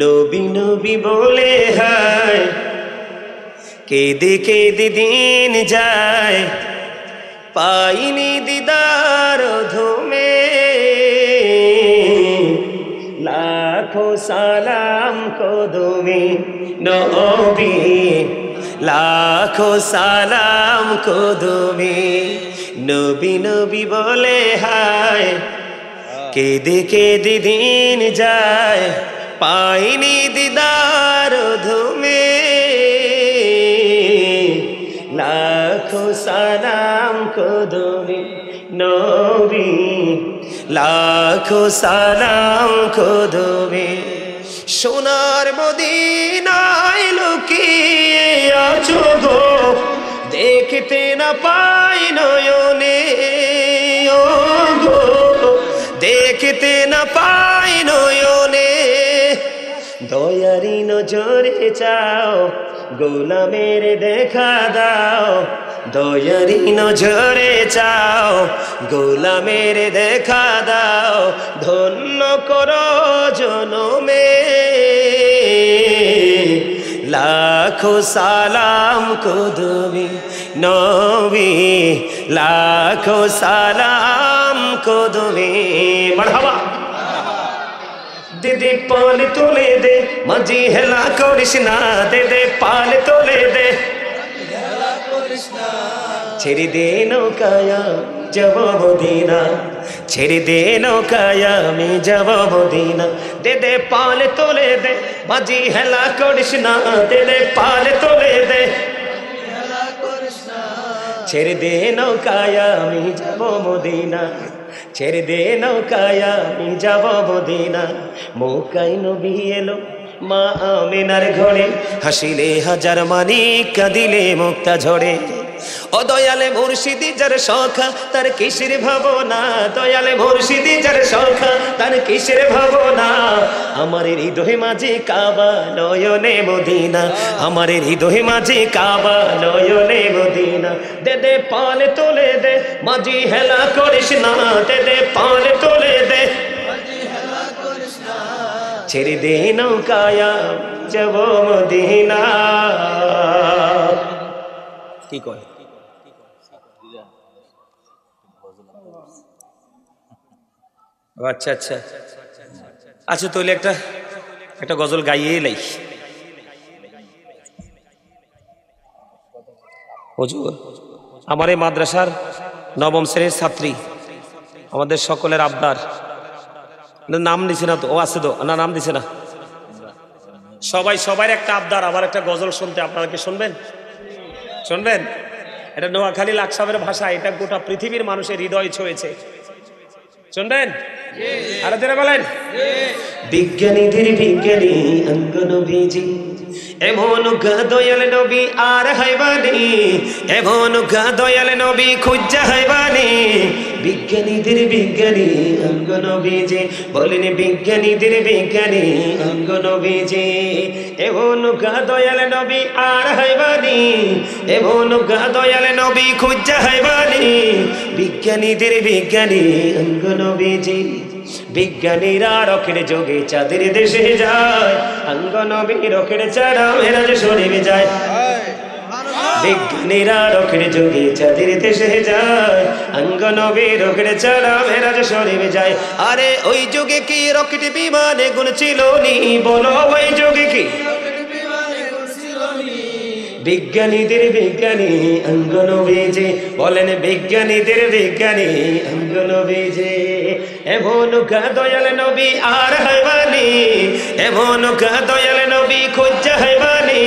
নবী নবী বলে হায় কেঁদে কেঁদে দিন যায়, পাইনি দিদার ধুমে। লাখো সালাম কদমে নবী, লাখো সালাম কদমে। নবী নবী বলে হায় কেঁদে কেঁদে দিন যায়, পাইনি দিদার ধুমে। লাখো সালাম কদমে নবী, লাখো সালাম কদমে। সোনার মদিনায় লুকিয়ে আছো গো, দেখতে না পাই নয়নে। ও গো দেখতে না পাই নয়নে। দয়ারি নজরে চাও, গোলামের দেখা দাও। দয়ারি নজরে চাও, গোলামের দেখা দাও। ধন্য করো জনমে। লাখো সালাম কদমে নবী, লাখো সালাম কদমে। মারহাবা। दे पाल तोले दे माजी हेला कृष्णा, दे पाल तोले दे छेड़ी दे नौकाया जब मदीना, छेड़ी दे नौकाया में जब मदीना। दे पाल तोले दे माजी हेला कृष्णा, दे पाल तोले दे छेड़ी दे नौकाया में जब मदीना, ছেড়ে দে নৌকায়া আমি যাব মদিনা। মৌকায় নবী এলো মা আমিনার ঘরে, হাসিলে হাজার মানিক কাঁদিলে মুক্তা ঝরে। ও দয়ালে মুর্শিদি যার সখা তার কিসের ভাবনা, দয়ালে মুর্শিদি যার সখা তার কিসের ভাবনা। আমার হৃদয় মাঝে কাবা নয়নে মদিনা, আমার হৃদয় মাঝে কাবা নয়নে মদিনা। দে পাল তোলে দে মাঝি হেলা করিস না, দে পাল তোলে দে ছেড়ে দে নৌকায়া যাব মদিনা। কি কয় আচ্ছা আচ্ছা আচ্ছা, তাহলে একটা গজল গাইয়ে লাই। হুজুর আমার এই মাদ্রাসার নবম শ্রেণীর ছাত্রী, আমাদের সকলের আবদার। নাম দিছে না তো? ও আছে তো না, নাম দিছে না। সবার একটা আবদার, আবার একটা গজল শুনতে। আপনারা কি শুনবেন? শুনবেন? এটা নোয়াখালী লাকসামের ভাষা, এটা গোটা পৃথিবীর মানুষের হৃদয় ছুঁয়েছে। শুনবেন? আরে যারা বলেন বিজ্ঞানীদের বিজ্ঞানী অঙ্গ নবীজি, এমন দয়াল নবী আর হাইবানি, এমন দয়াল নবী খুঁজা হাইবানি। বিজ্ঞানীদের বিজ্ঞানী অঙ্গ নবীজি, বলেন বিজ্ঞানীদের বিজ্ঞানী অঙ্গ নবীজি। এমন দয়াল নবী আর হাইবানি, এমন দয়াল নবী খুঁজা হাইবানি। বিজ্ঞানীদের বিজ্ঞানী অঙ্গ নবীজি। বিজ্ঞানীরা রকেট যোগে চাঁদের দেশে যায়, অঙ্গ নবী রকেট ছাড়া মেরাজ শরীফে যায়। বিজ্ঞানীরা রকেট যোগে চাঁদের দেশে যায়, অঙ্গ নবী রকেট ছাড়া মেরাজ শরীফে যায়। আরে ওই যুগে কি রকেট বিমানে গুণ ছিল নি? বলো ওই যুগে কি? বিজ্ঞানীদের বিজ্ঞানী অঙ্গ নবীজি, বলেন বিজ্ঞানীদের বিজ্ঞানী অঙ্গ নবীজি। এমন দয়াল নবী আর হাইবানি, এমন দয়াল নবী খুঁজা হাইবানি।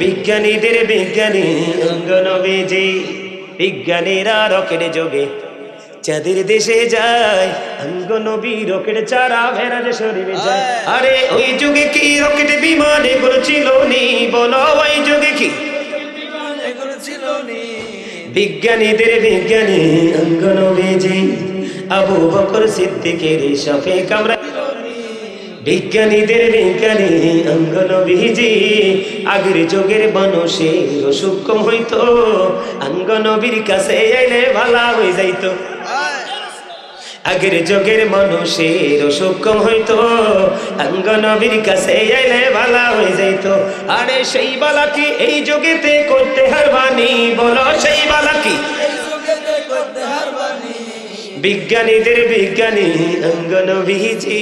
বিজ্ঞানীদের বিজ্ঞানী অঙ্গ নবীজি। বিজ্ঞানীরা রকেট যোগে চাঁদের দেশে যায়, অঙ্গ নবী রকেট ছাড়া মেরাজ শরীফে যায়। আরে ওই যুগে কি রকেট বিমানে গুলো ছিল নি? বলো ওই যুগে কি? বিজ্ঞানীদের বিজ্ঞানী অঙ্গ নবীজি। আবু বকর সিদ্দিকের শাফে কামরা। বিজ্ঞানীদের বিজ্ঞানী অঙ্গ নবীজি। আগের যুগের মানুষের অসুখ কম হইতো, অঙ্গ নবীর কাছে আইলে ভালো হয়ে যাইতো। আগের যুগের মানুষের অসুখ কম হইতো, অঙ্গ নবীর কাছে আইলে বালা হয়ে যাইতো। আরে সেই বালা কি এই যুগেতে করতে হারবানি? বলো সেই বালা কি বিজ্ঞানীদের বিজ্ঞানী অঙ্গ নবীজি।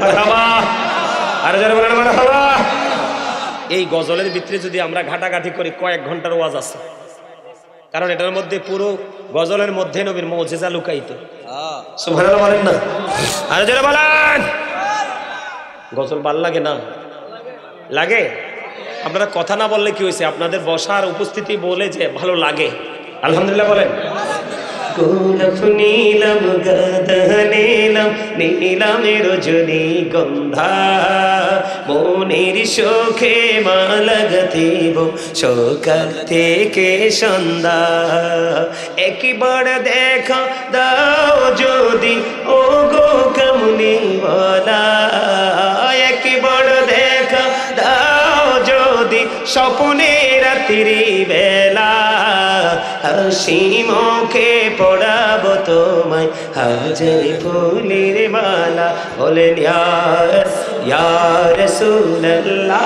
মারহাবা, আর যারা বলেন মারহাবা। এই গজলের ভিতরে যদি আমরা ঘাটাঘাটি করি কয়েক ঘন্টার ওয়াজ আছে, কারণ এটার মধ্যে পুরো গজলের মধ্যে নবীর মুজিজা লুকায়িত। সুবহানাল্লাহ বলেন না? আর যারা বলেন গজল ভাল লাগে না? লাগে। আপনারা কথা না বললে কি হয়েছে, আপনাদের বসার উপস্থিতি বলে যে ভালো লাগে। আলহামদুলিল্লাহ বলেন। গোলাপ নীলম গাধা নীলম নীলমে রজনী গন্ধা, মনের শোকে মালা গাঁথিব সকাল থেকে সন্ধ্যা। একবার দেখা দাও যদি ও গো কামলিওয়ালা, একবার দেখা দাও যদি স্বপ্নে রাত্রি বেলা, হাসি মুখে পড়াবো তোমায় হাজার ফুলের মালা। বলেন ইয়া রাসূলুল্লাহ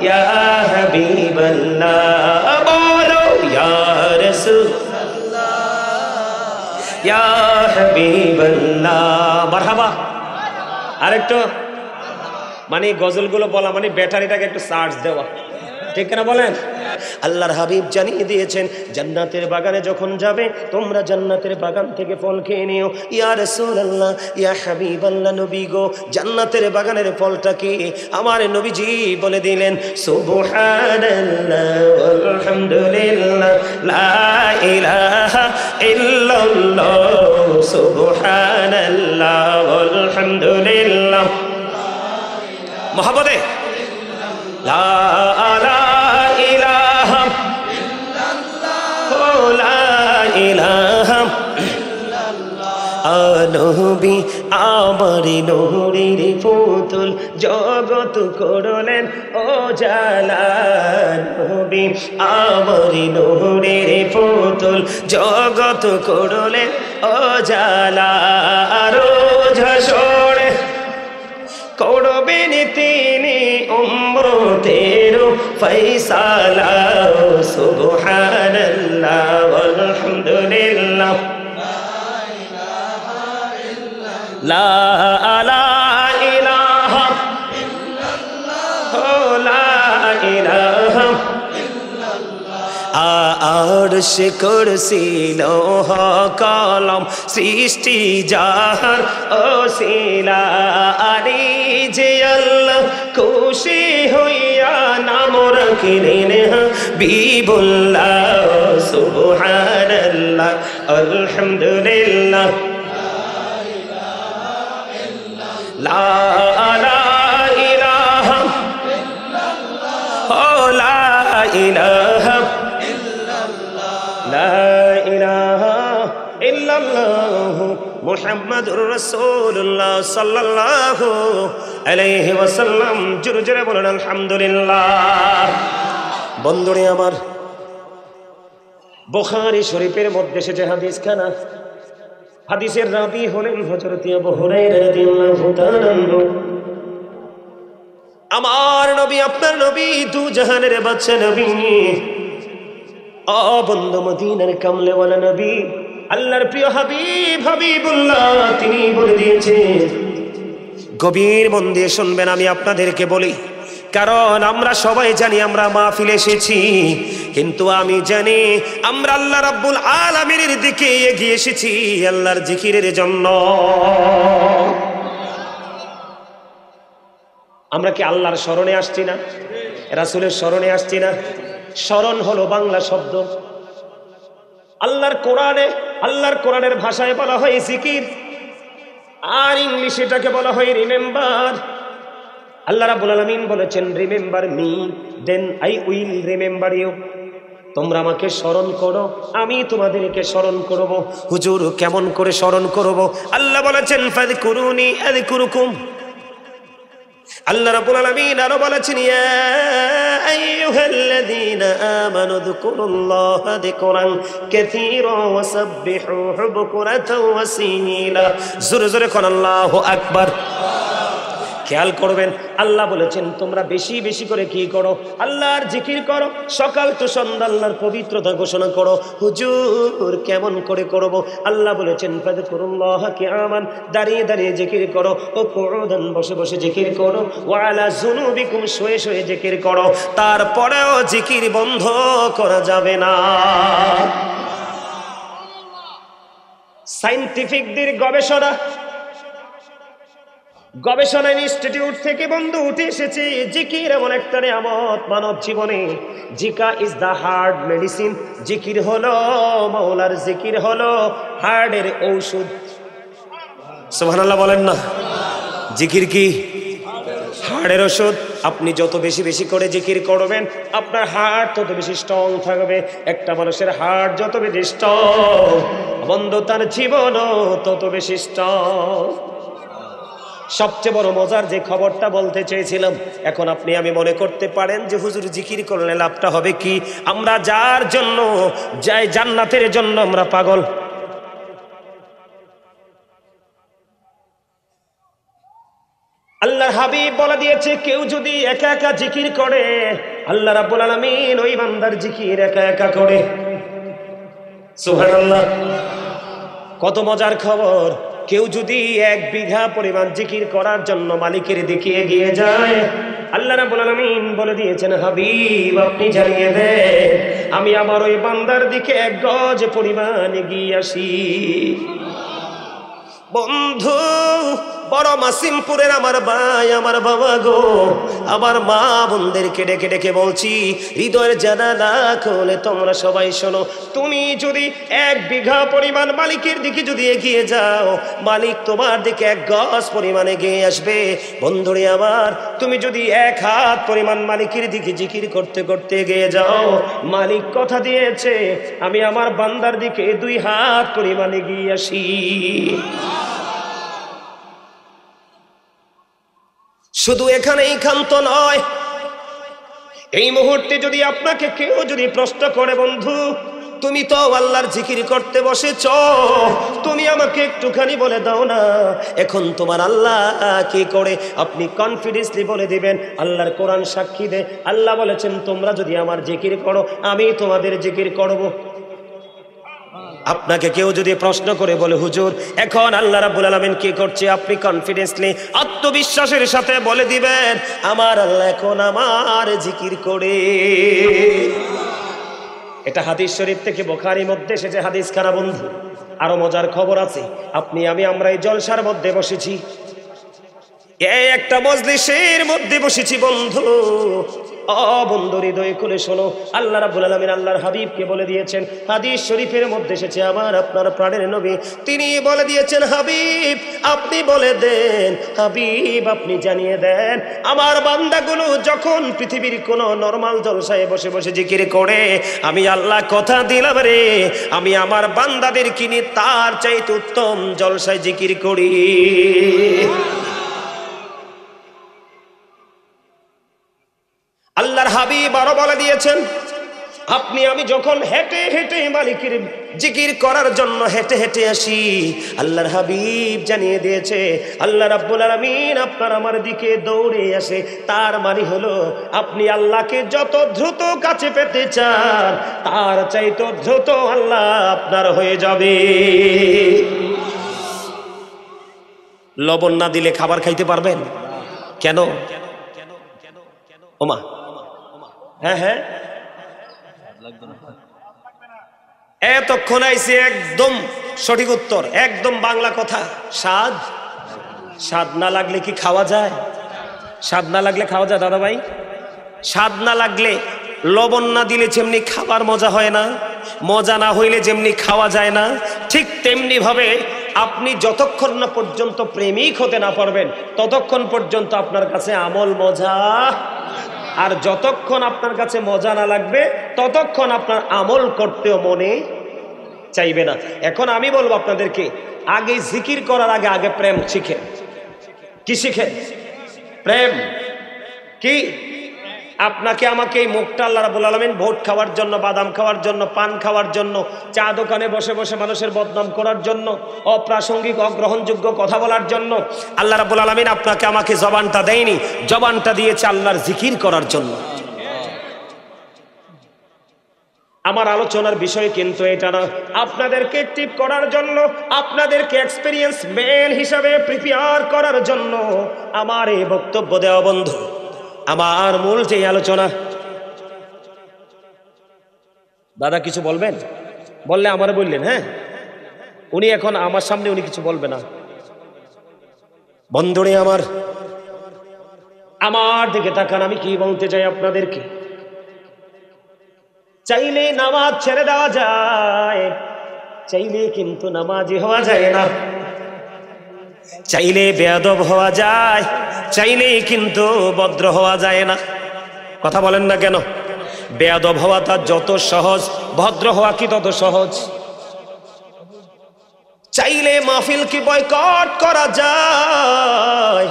ইয়া হাবিবাল্লাহ, বলো ইয়া রাসূলুল্লাহ ইয়া হাবিবাল্লাহ। মারহাবা। আরেকটু মানে গজলগুলো বলা মানে ব্যাটারিটাকে একটু চার্জ দেওয়া, ঠিক না বলেন? আল্লাহর হাবিব জানিয়ে দিয়েছেন জান্নাতের বাগানে যখন যাবে তোমরা জান্নাতের বাগান থেকে ফল খেয়ে নিও। ইয়া রাসূলুল্লাহ ইয়া হাবিবাল্লাহ, নবী গো জান্নাতের বাগানের ফলটা কি? আমার নবীজি বলে দিলেন সুবহানাল্লাহ আলহামদুলিল্লাহ লা ইলাহা ইল্লাল্লাহ, সুবহানাল্লাহ আলহামদুলিল্লাহ। মহব্বতে লা ইলাহা ইল্লাল্লাহ লা ইলাহা ইল্লাল্লাহ। নবী আমার নূরের পুতুল জগৎ করলেন ও জালা, নবী আমার নূরের পুতুল জগৎ করলেন ও জালা। রোজ হাসরে করবেন তিনি উম্মতের ফয়সালা, সুবহানাল্লাহ আলহামদুলিল্লাহ লা ইলাহা ইল্লাল্লাহ লা ইলাহা আরশ কুরসি লৌহ কলম সৃষ্টি যাহার ওসিলা, আরে যে আল্লাহ খুশি হইয়া নাম রাখিলেন হাবিবুল্লাহ, সুবহানাল্লাহ আলহামদুলিল্লাহ লা ইলাহা ইল্লাল্লাহ লা ইলাহা লা ইলাহা ইল্লাল্লাহ মুহাম্মাদুর রাসূলুল্লাহ সাল্লাল্লাহু আলাইহি ওয়াসাল্লাম। জোরে জোরে বলেন আলহামদুলিল্লাহ। বন্ধুরে আমার, বুখারী শরীফের মধ্যে এসেছে হাদিসখানা, হাদিসের রাবী হলেন হযরত আবু হুরায়রা রাদিয়াল্লাহু তাআলা আনহু। আমার নবী আপনার নবী দু জাহানের বাদশা নবী, বন্ধু মদিনার কামলেওয়ালা নবী, আল্লাহর প্রিয় হাবিব হাবিবুল্লাহ, তিনি বলে দিয়েছেন। গভীর মন দিয়ে শুনবেন, আমি আপনাদেরকে বলি, কারণ আমরা সবাই জানি আমরা মাহফিলে এসেছি, কিন্তু আমি জানি আমরা আল্লাহ রাব্বুল আলামিনের দিকে এগিয়ে এসেছি আল্লাহর জিকিরের জন্য। আমরা কি আল্লাহর স্মরণে আসছি না? রাসূলের স্মরণে আসছি না? স্মরণ হলো বাংলা শব্দ। আল্লাহর কোরআনের ভাষায় বলা হয় জিকির, আর ইংলিশে এটাকে বলা হয় রিমেম্বার। আল্লাহ রাব্বুল আলামিন বলেছেন remember me then I will remember you. তোমরা আমাকে স্মরণ করো, আমি তোমাদেরকে স্মরণ করব। হুজুর কেমন করে স্মরণ করব? আল্লাহ বলেছেন ফাযকুরুনি আযকুরুকুম, আল্লাহ রাব্বুল আলামিন আরো বলেছেন, ইয়া আইয়ুহাল্লাযীনা আমানু যকুরুল্লাহা যিকরান কাসীরা ওয়াসাব্বিহুহু বুকরাতাও ওয়াসীলা। জোরে জোরে কোন আল্লাহু আকবার। খেয়াল করবেন, আল্লাহ বলেছেন তোমরা বেশি বেশি করে কি করো? আল্লাহর জিকির করো, সকাল তো সন্ধ্যা আল্লাহর পবিত্রতা ঘোষণা করো। হুজুর কেমন করে করব? আল্লাহ বলেছেন ফাযকুরুল্লাহ কিয়ামান, দাঁড়িয়ে দাঁড়িয়ে জিকির করো, ও কুউদান বসে বসে জিকির করো, ওয়া আলা যুনুবিকুম শুয়ে শুয়ে জিকির করো। তারপরেও জিকির বন্ধ করা যাবে না। সায়েন্টিফিকদের গবেষণা ইনস্টিটিউট থেকে বন্ধু উঠে এসেছে, জিকির এমন একটা নিয়ামত মানব জীবনে। জিকা ইজ দা হার্ট মেডিসিন। জিকির হলো মাওলার জিকির হলো হার্টের ঔষধ। সুবহানাল্লাহ বলেন না। জিকির কি? হার্টের ওষুধ। আপনি যত বেশি বেশি করে জিকির করবেন, আপনার হার্ট তত বেশি স্ট্রং থাকবে। একটা মানুষের হার্ট যত বেশি স্ট্রং, বন্ধু তার জীবনও তত বেশি স্ট্রং। সবচেয়ে বড় মজার যে খবরটা বলতে চেয়েছিলাম, এখন আপনি আমি মনে করতে পারেন যে হুজুর জিকির করলে লাভটা হবে কি? আমরা যার জন্য যাই জান্নাতের জন্য আমরা পাগল। আল্লাহর হাবিব বলে দিয়েছে, কেউ যদি একা একা জিকির করে, আল্লাহ রাব্বুল আলামিন ওই বান্দার জিকির একা একা করে। সুবহানাল্লাহ। কত মজার খবর! কেউ যদি 1 বিঘা পরিমাণ জিকির করার জন্য মালিকের দিকে এগিয়ে যায়, আল্লাহ রাব্বুল আলামিন বলে দিয়েছেন, হাবিব আপনি জানিয়ে দেন আমি আমার ওই বান্দার দিকে 1 গজ পরিমাণ এগিয়ে আসি। বন্ধু, বড় মাসিমপুরের আমার ভাই, আমার বাবা গো, আমার মা বোনদেরকে ডেকে ডেকে বলছি, হৃদয়ের জানালা খুলে তোমরা সবাই শোনো। তুমি যদি 1 বিঘা পরিমাণ মালিকের দিকে যদি এগিয়ে যাও, মালিক তোমার দিকে 1 গজ পরিমাণ এগিয়ে আসবে। বন্ধুরে আমার, তুমি যদি 1 হাত পরিমাণ মালিকের দিকে জিকির করতে করতে এগিয়ে যাও, মালিক কথা দিয়েছে আমি আমার বান্দার দিকে 2 হাত পরিমাণ এগিয়ে আসি। শুধু এখানেই ক্ষান্ত নয়, এই মুহূর্তে যদি আপনাকে কেউ যদি প্রশ্ন করে, বন্ধু তুমি তো আল্লাহর জিকির করতে বসেছ, তুমি আমাকে একটুখানি বলে দাও না এখন তোমার আল্লাহ কি করে? আপনি কনফিডেন্সলি বলে দিবেন, আল্লাহর কোরআন সাক্ষী দেয়, আল্লাহ বলেছেন তোমরা যদি আমার জিকির করো আমি তোমাদের জিকির করব। আপনাকে কেউ যদি প্রশ্ন করে বলে, হুজুর এখন আল্লাহ রাব্বুল আলামিন কি করছে, আপনি কনফিডেন্সলি আত্মবিশ্বাসের সাথে বলে দিবেন, আমার আল্লাহ এখন আমার জিকির করে। এটা হাদিস শরীফ থেকে, বুখারীর মধ্যে এসেছে হাদিস খানা। বন্ধু আরো মজার খবর আছে, আপনি আমি আমরা এই জলসার মধ্যে বসেছি, এই একটা মজলিসের মধ্যে বসেছি বন্ধু। বন্ধু হৃদয় খুলে শোনো, আল্লাহ রাব্বুল আলামিন আল্লাহর হাবিবকে বলে দিয়েছেন, হাদিস শরীফের মধ্যে এসেছে, আমার আপনার প্রাণের নবী তিনি বলে দিয়েছেন, হাবিব আপনি বলে দেন, হাবিব আপনি জানিয়ে দেন, আমার বান্দাগুলো যখন পৃথিবীর কোন নরমাল জলসায় বসে বসে জিকির করে, আমি আল্লাহ কথা দিলাম রে, আমি আমার বান্দাদের কিনে তার চাইতে উত্তম জলসায় জিকির করি। আল্লাহর হাবিব আরো বলে দিয়েছেন, আপনি আমি যখন হেঁটে হেঁটে মালিকের জিকির করার জন্য হেঁটে হেঁটে আসি, আল্লাহর হাবিব জানিয়ে দিয়েছে আল্লাহ রাব্বুল আলামিন আপনার আমার দিকে দৌড়ে আসে। তার মানে হলো আপনি আল্লাহকে যত দ্রুত কাছে পেতে চান, তার চাইতে দ্রুত আল্লাহ আপনার হয়ে যাবে। লবণ না দিলে খাবার খাইতে পারবেন? কেন? ওমা হ্যাঁ হ্যাঁ, এতক্ষণ আইছে একদম সঠিক উত্তর, একদম বাংলা কথা। স্বাদ, স্বাদ না লাগলে কি খাওয়া যায়? স্বাদ না লাগলে খাওয়া যায় দাদা ভাই? স্বাদ না লাগলে, লবণ না দিলে যেমনি খাবার মজা হয় না, মজা না হইলে যেমনি খাওয়া যায় না, ঠিক তেমনি ভাবে আপনি যতক্ষণ না পর্যন্ত প্রেমিক হতে না পারবেন, ততক্ষণ পর্যন্ত আপনার কাছে আমল মজা, আর যতক্ষণ আপনার কাছে মজা না লাগবে ততক্ষণ আপনার আমল করতেও মনে চাইবে না। এখন আমি বলবো আপনাদেরকে, আগে জিকির করার আগে আগে প্রেম শিখেন। কি শিখেন? প্রেম কি? আপনাকে আমাকে এই মুখটা আল্লাহ রাব্বুল আলামিন ভোট খাওয়ার জন্য, বাদাম খাওয়ার জন্য, পান খাওয়ার জন্য, চা দোকানে বসে বসে মানুষের বদনাম করার জন্য, অপ্রাসঙ্গিক অগ্রহণযোগ্য কথা বলার জন্য আল্লাহ রাব্বুল আলামিন আপনাকে আমাকে জবানটা দেয়নি। জবানটা দিয়েছে আল্লাহর জিকির করার জন্য। আমার আলোচনার বিষয় কিন্তু এটা না, আপনাদেরকে টিপ করার জন্য, আপনাদেরকে এক্সপেরিয়েন্স ম্যান হিসাবে প্রিপেয়ার করার জন্য আমার এই বক্তব্য দেওয়া বন্ধু। আমার মূল যে আলোচনা, দাদা কিছু বলবেন? বললে আমার বললেন। হ্যাঁ, উনি এখন আমার সামনে উনি কিছু বলবে না। বন্ধুরে আমার দিকে তাকান, আমি কি বলতে চাই আপনাদেরকে। চাইলে নামাজ ছেড়ে দেওয়া যায়, চাইলে কিন্তু নামাজি হওয়া যায় না। চাইলে বেয়াদব হওয়া যায়, চাইলে কিন্তু ভদ্র হওয়া যায় না। কথা বলেন না কেন? বেয়াদব হওয়া তার যত সহজ, ভদ্র হওয়া কি তত সহজ। চাইলে মাহফিল কি বয়কট করা যায়,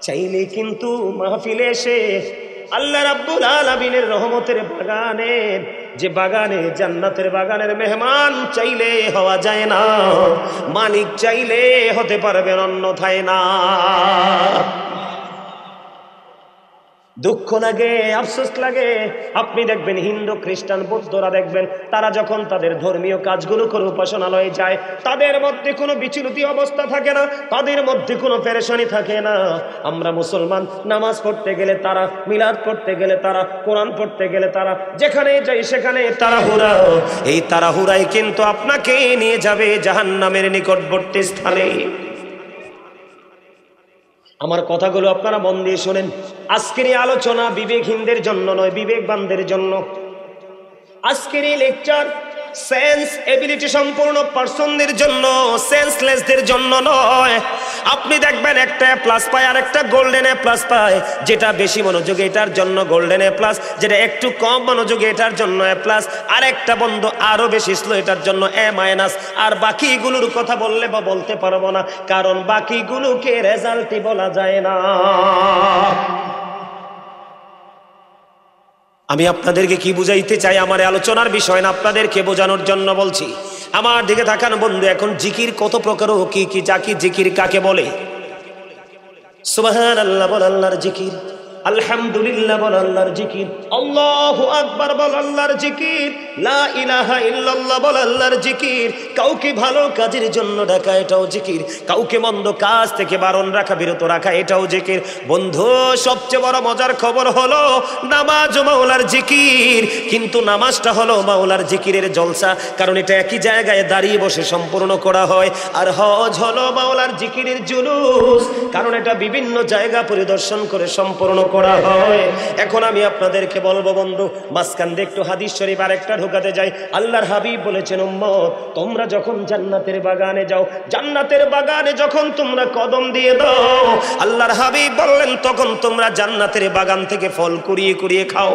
চাইলে কিন্তু মাহফিলে এসে আল্লাহ রাব্বুল আলামিনের রহমতের বাগানের, যে বাগানে জান্নাতের বাগানের মেহমান চাইলে হওয়া যায় না, মালিক চাইলে হতে পারবেন, অন্যথায় না। দুঃখ লাগে, আফসোস লাগে। আপনি দেখবেন হিন্দু, খ্রিস্টান, বৌদ্ধরা দেখবেন তারা যখন তাদের ধর্মীয় কাজগুলো করে উপাসনালয়ে যায়, তাদের মধ্যে কোনো বিচলিত অবস্থা থাকে না, তাদের মধ্যে কোনো পেরেশানি থাকে না। আমরা মুসলমান নামাজ পড়তে গেলে তারা, মিলাদ পড়তে গেলে তারা, কোরআন পড়তে গেলে তারা, যেখানে যাই সেখানে তাড়াহুড়া। এই তাড়াহুড়াই কিন্তু আপনাকে নিয়ে যাবে জাহান্নামের নিকটবর্তী স্থানে। আমার কথাগুলো আপনারা মন দিয়ে শোনেন। আজকের এই আলোচনা বিবেকহীনদের জন্য নয়, বিবেকবানদের জন্য। আজকের এই লেকচার সেন্স এবিলিটি সম্পূর্ণ পার্সনদের জন্য, সেন্সলেসদের জন্য নয়। আপনি দেখবেন একটা প্লাস পায় আর একটা গোল্ডেন এ প্লাস পায়। যেটা বেশি মনোযোগী এটার জন্য গোল্ডেন এ প্লাস, যেটা একটু কম মনোযোগী এটার জন্য এ প্লাস, আর একটা বন্ধু আরো বেশি স্লো এটার জন্য এ মাইনাস। আর বাকিগুলোর কথা বললে বা বলতে পারবো না, কারণ বাকিগুলোকে রেজাল্টই বলা যায় না। আমি আপনাদেরকে কি বুঝাইতে চাই, আমার আলোচনার বিষয় না, আপনাদেরকে বোঝানোর জন্য বলছি। আমার দিকে তাকান বন্ধু। এখন জিকির কত প্রকার ও কি কি, জিকির কাকে বলে? সুবহানাল্লাহ বল আল্লাহর জিকির, আলহামদুলিল্লাহ বল আল্লাহর জিকির, আল্লাহু আকবার বল আল্লাহর জিকির, লা ইলাহা ইল্লাল্লাহ বল আল্লাহর জিকির। কাউকে ভালো কাজের জন্য ডাকা, এটাও জিকির। কাউকে মন্দ কাজ থেকে বারণ রাখা, বিরত রাখা, এটাও জিকির। বন্ধু, সবচেয়ে বড় মজার খবর হলো নামাজ মাওলার জিকির, কিন্তু নামাজটা হলো মাওলার জিকিরের জলসা, কারণ এটা একই জায়গায় দাঁড়িয়ে বসে সম্পূর্ণ করা হয়। আর হজ হলো মাওলার জিকিরের জুলুস, কারণ এটা বিভিন্ন জায়গা পরিদর্শন করে সম্পূর্ণ করা হয়। এখন আমি আপনাদেরকে বলবো বন্ধু, মাঝখান দিয়ে একটু হাদিস শরীফ আরেকটা ঢোকাতে যাই। আল্লাহর হাবিব বলেছেন, উম্মত তোমরা যখন জান্নাতের বাগানে যাও, জান্নাতের বাগানে যখন তোমরা কদম দিয়ে দাও, আল্লাহর হাবিব বললেন তখন তোমরা জান্নাতের বাগান থেকে ফল কুড়িয়ে কুড়িয়ে খাও।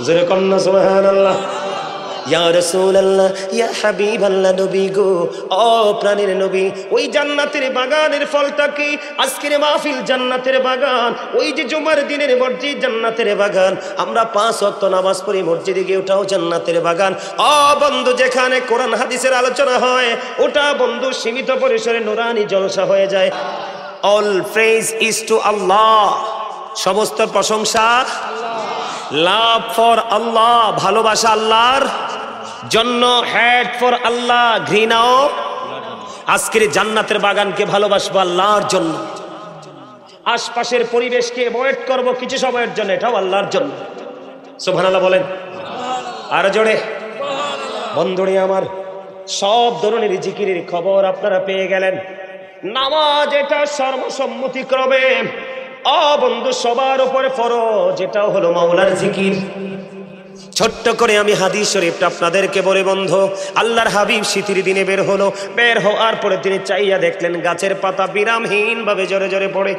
জোরে কন্না সুবহানাল্লাহ। ইয়া রাসূলুল্লাহ, ইয়া হাবিবাল্লাহ, নবী গো, ও প্রাণের নবী, ওই জান্নাতের বাগানের ফলটা কি? আজকের মাহফিল জান্নাতের বাগান, ওই যে জুমার দিনের মসজিদ জান্নাতের বাগান, আমরা 5 ওয়াক্ত নামাজ পড়ি মসজিদে গিয়ে, ওটাও জান্নাতের বাগান। ও বন্ধু, যেখানে কোরআন হাদিসের আলোচনা হয় ওটা বন্ধু সীমিত পরিসরে নুরানি জলসা হয়ে যায়। অল প্রেজ ইজ টু আল্লাহ, সমস্ত প্রশংসা লাভ ফর আল্লাহ, ভালোবাসা আল্লাহর জন্য, হ্যাট ফর আল্লাহ, ঘৃণাও। আজকের জান্নাতের বাগানকে ভালোবাসবো আল্লাহর জন্য, আশপাশের পরিবেশকে অ্যাভয়েড করব কিছু সময়ের জন্য, এটাও আল্লাহর জন্য। সুবহানাল্লাহ বলেন আর জোরে। বন্ধুরে আমার, সব ধরনের জিকিরের খবর আপনারা পেয়ে গেলেন। নামাজ এটা সর্বসম্মতিক্রমে বন্ধু সবার উপরে ফরজ, এটাও হলো মাওলার জিকির। ছোট্ট করে আমি হাদিস শরীফটা আপনাদেরকে বলে বন্ধু, আল্লাহর হাবিব শীতের দিনে বের হওয়ার পরে তিনি চাইয়া দেখলেন গাছের পাতা বিরামহীন ভাবে জোরে জোরে পড়ে।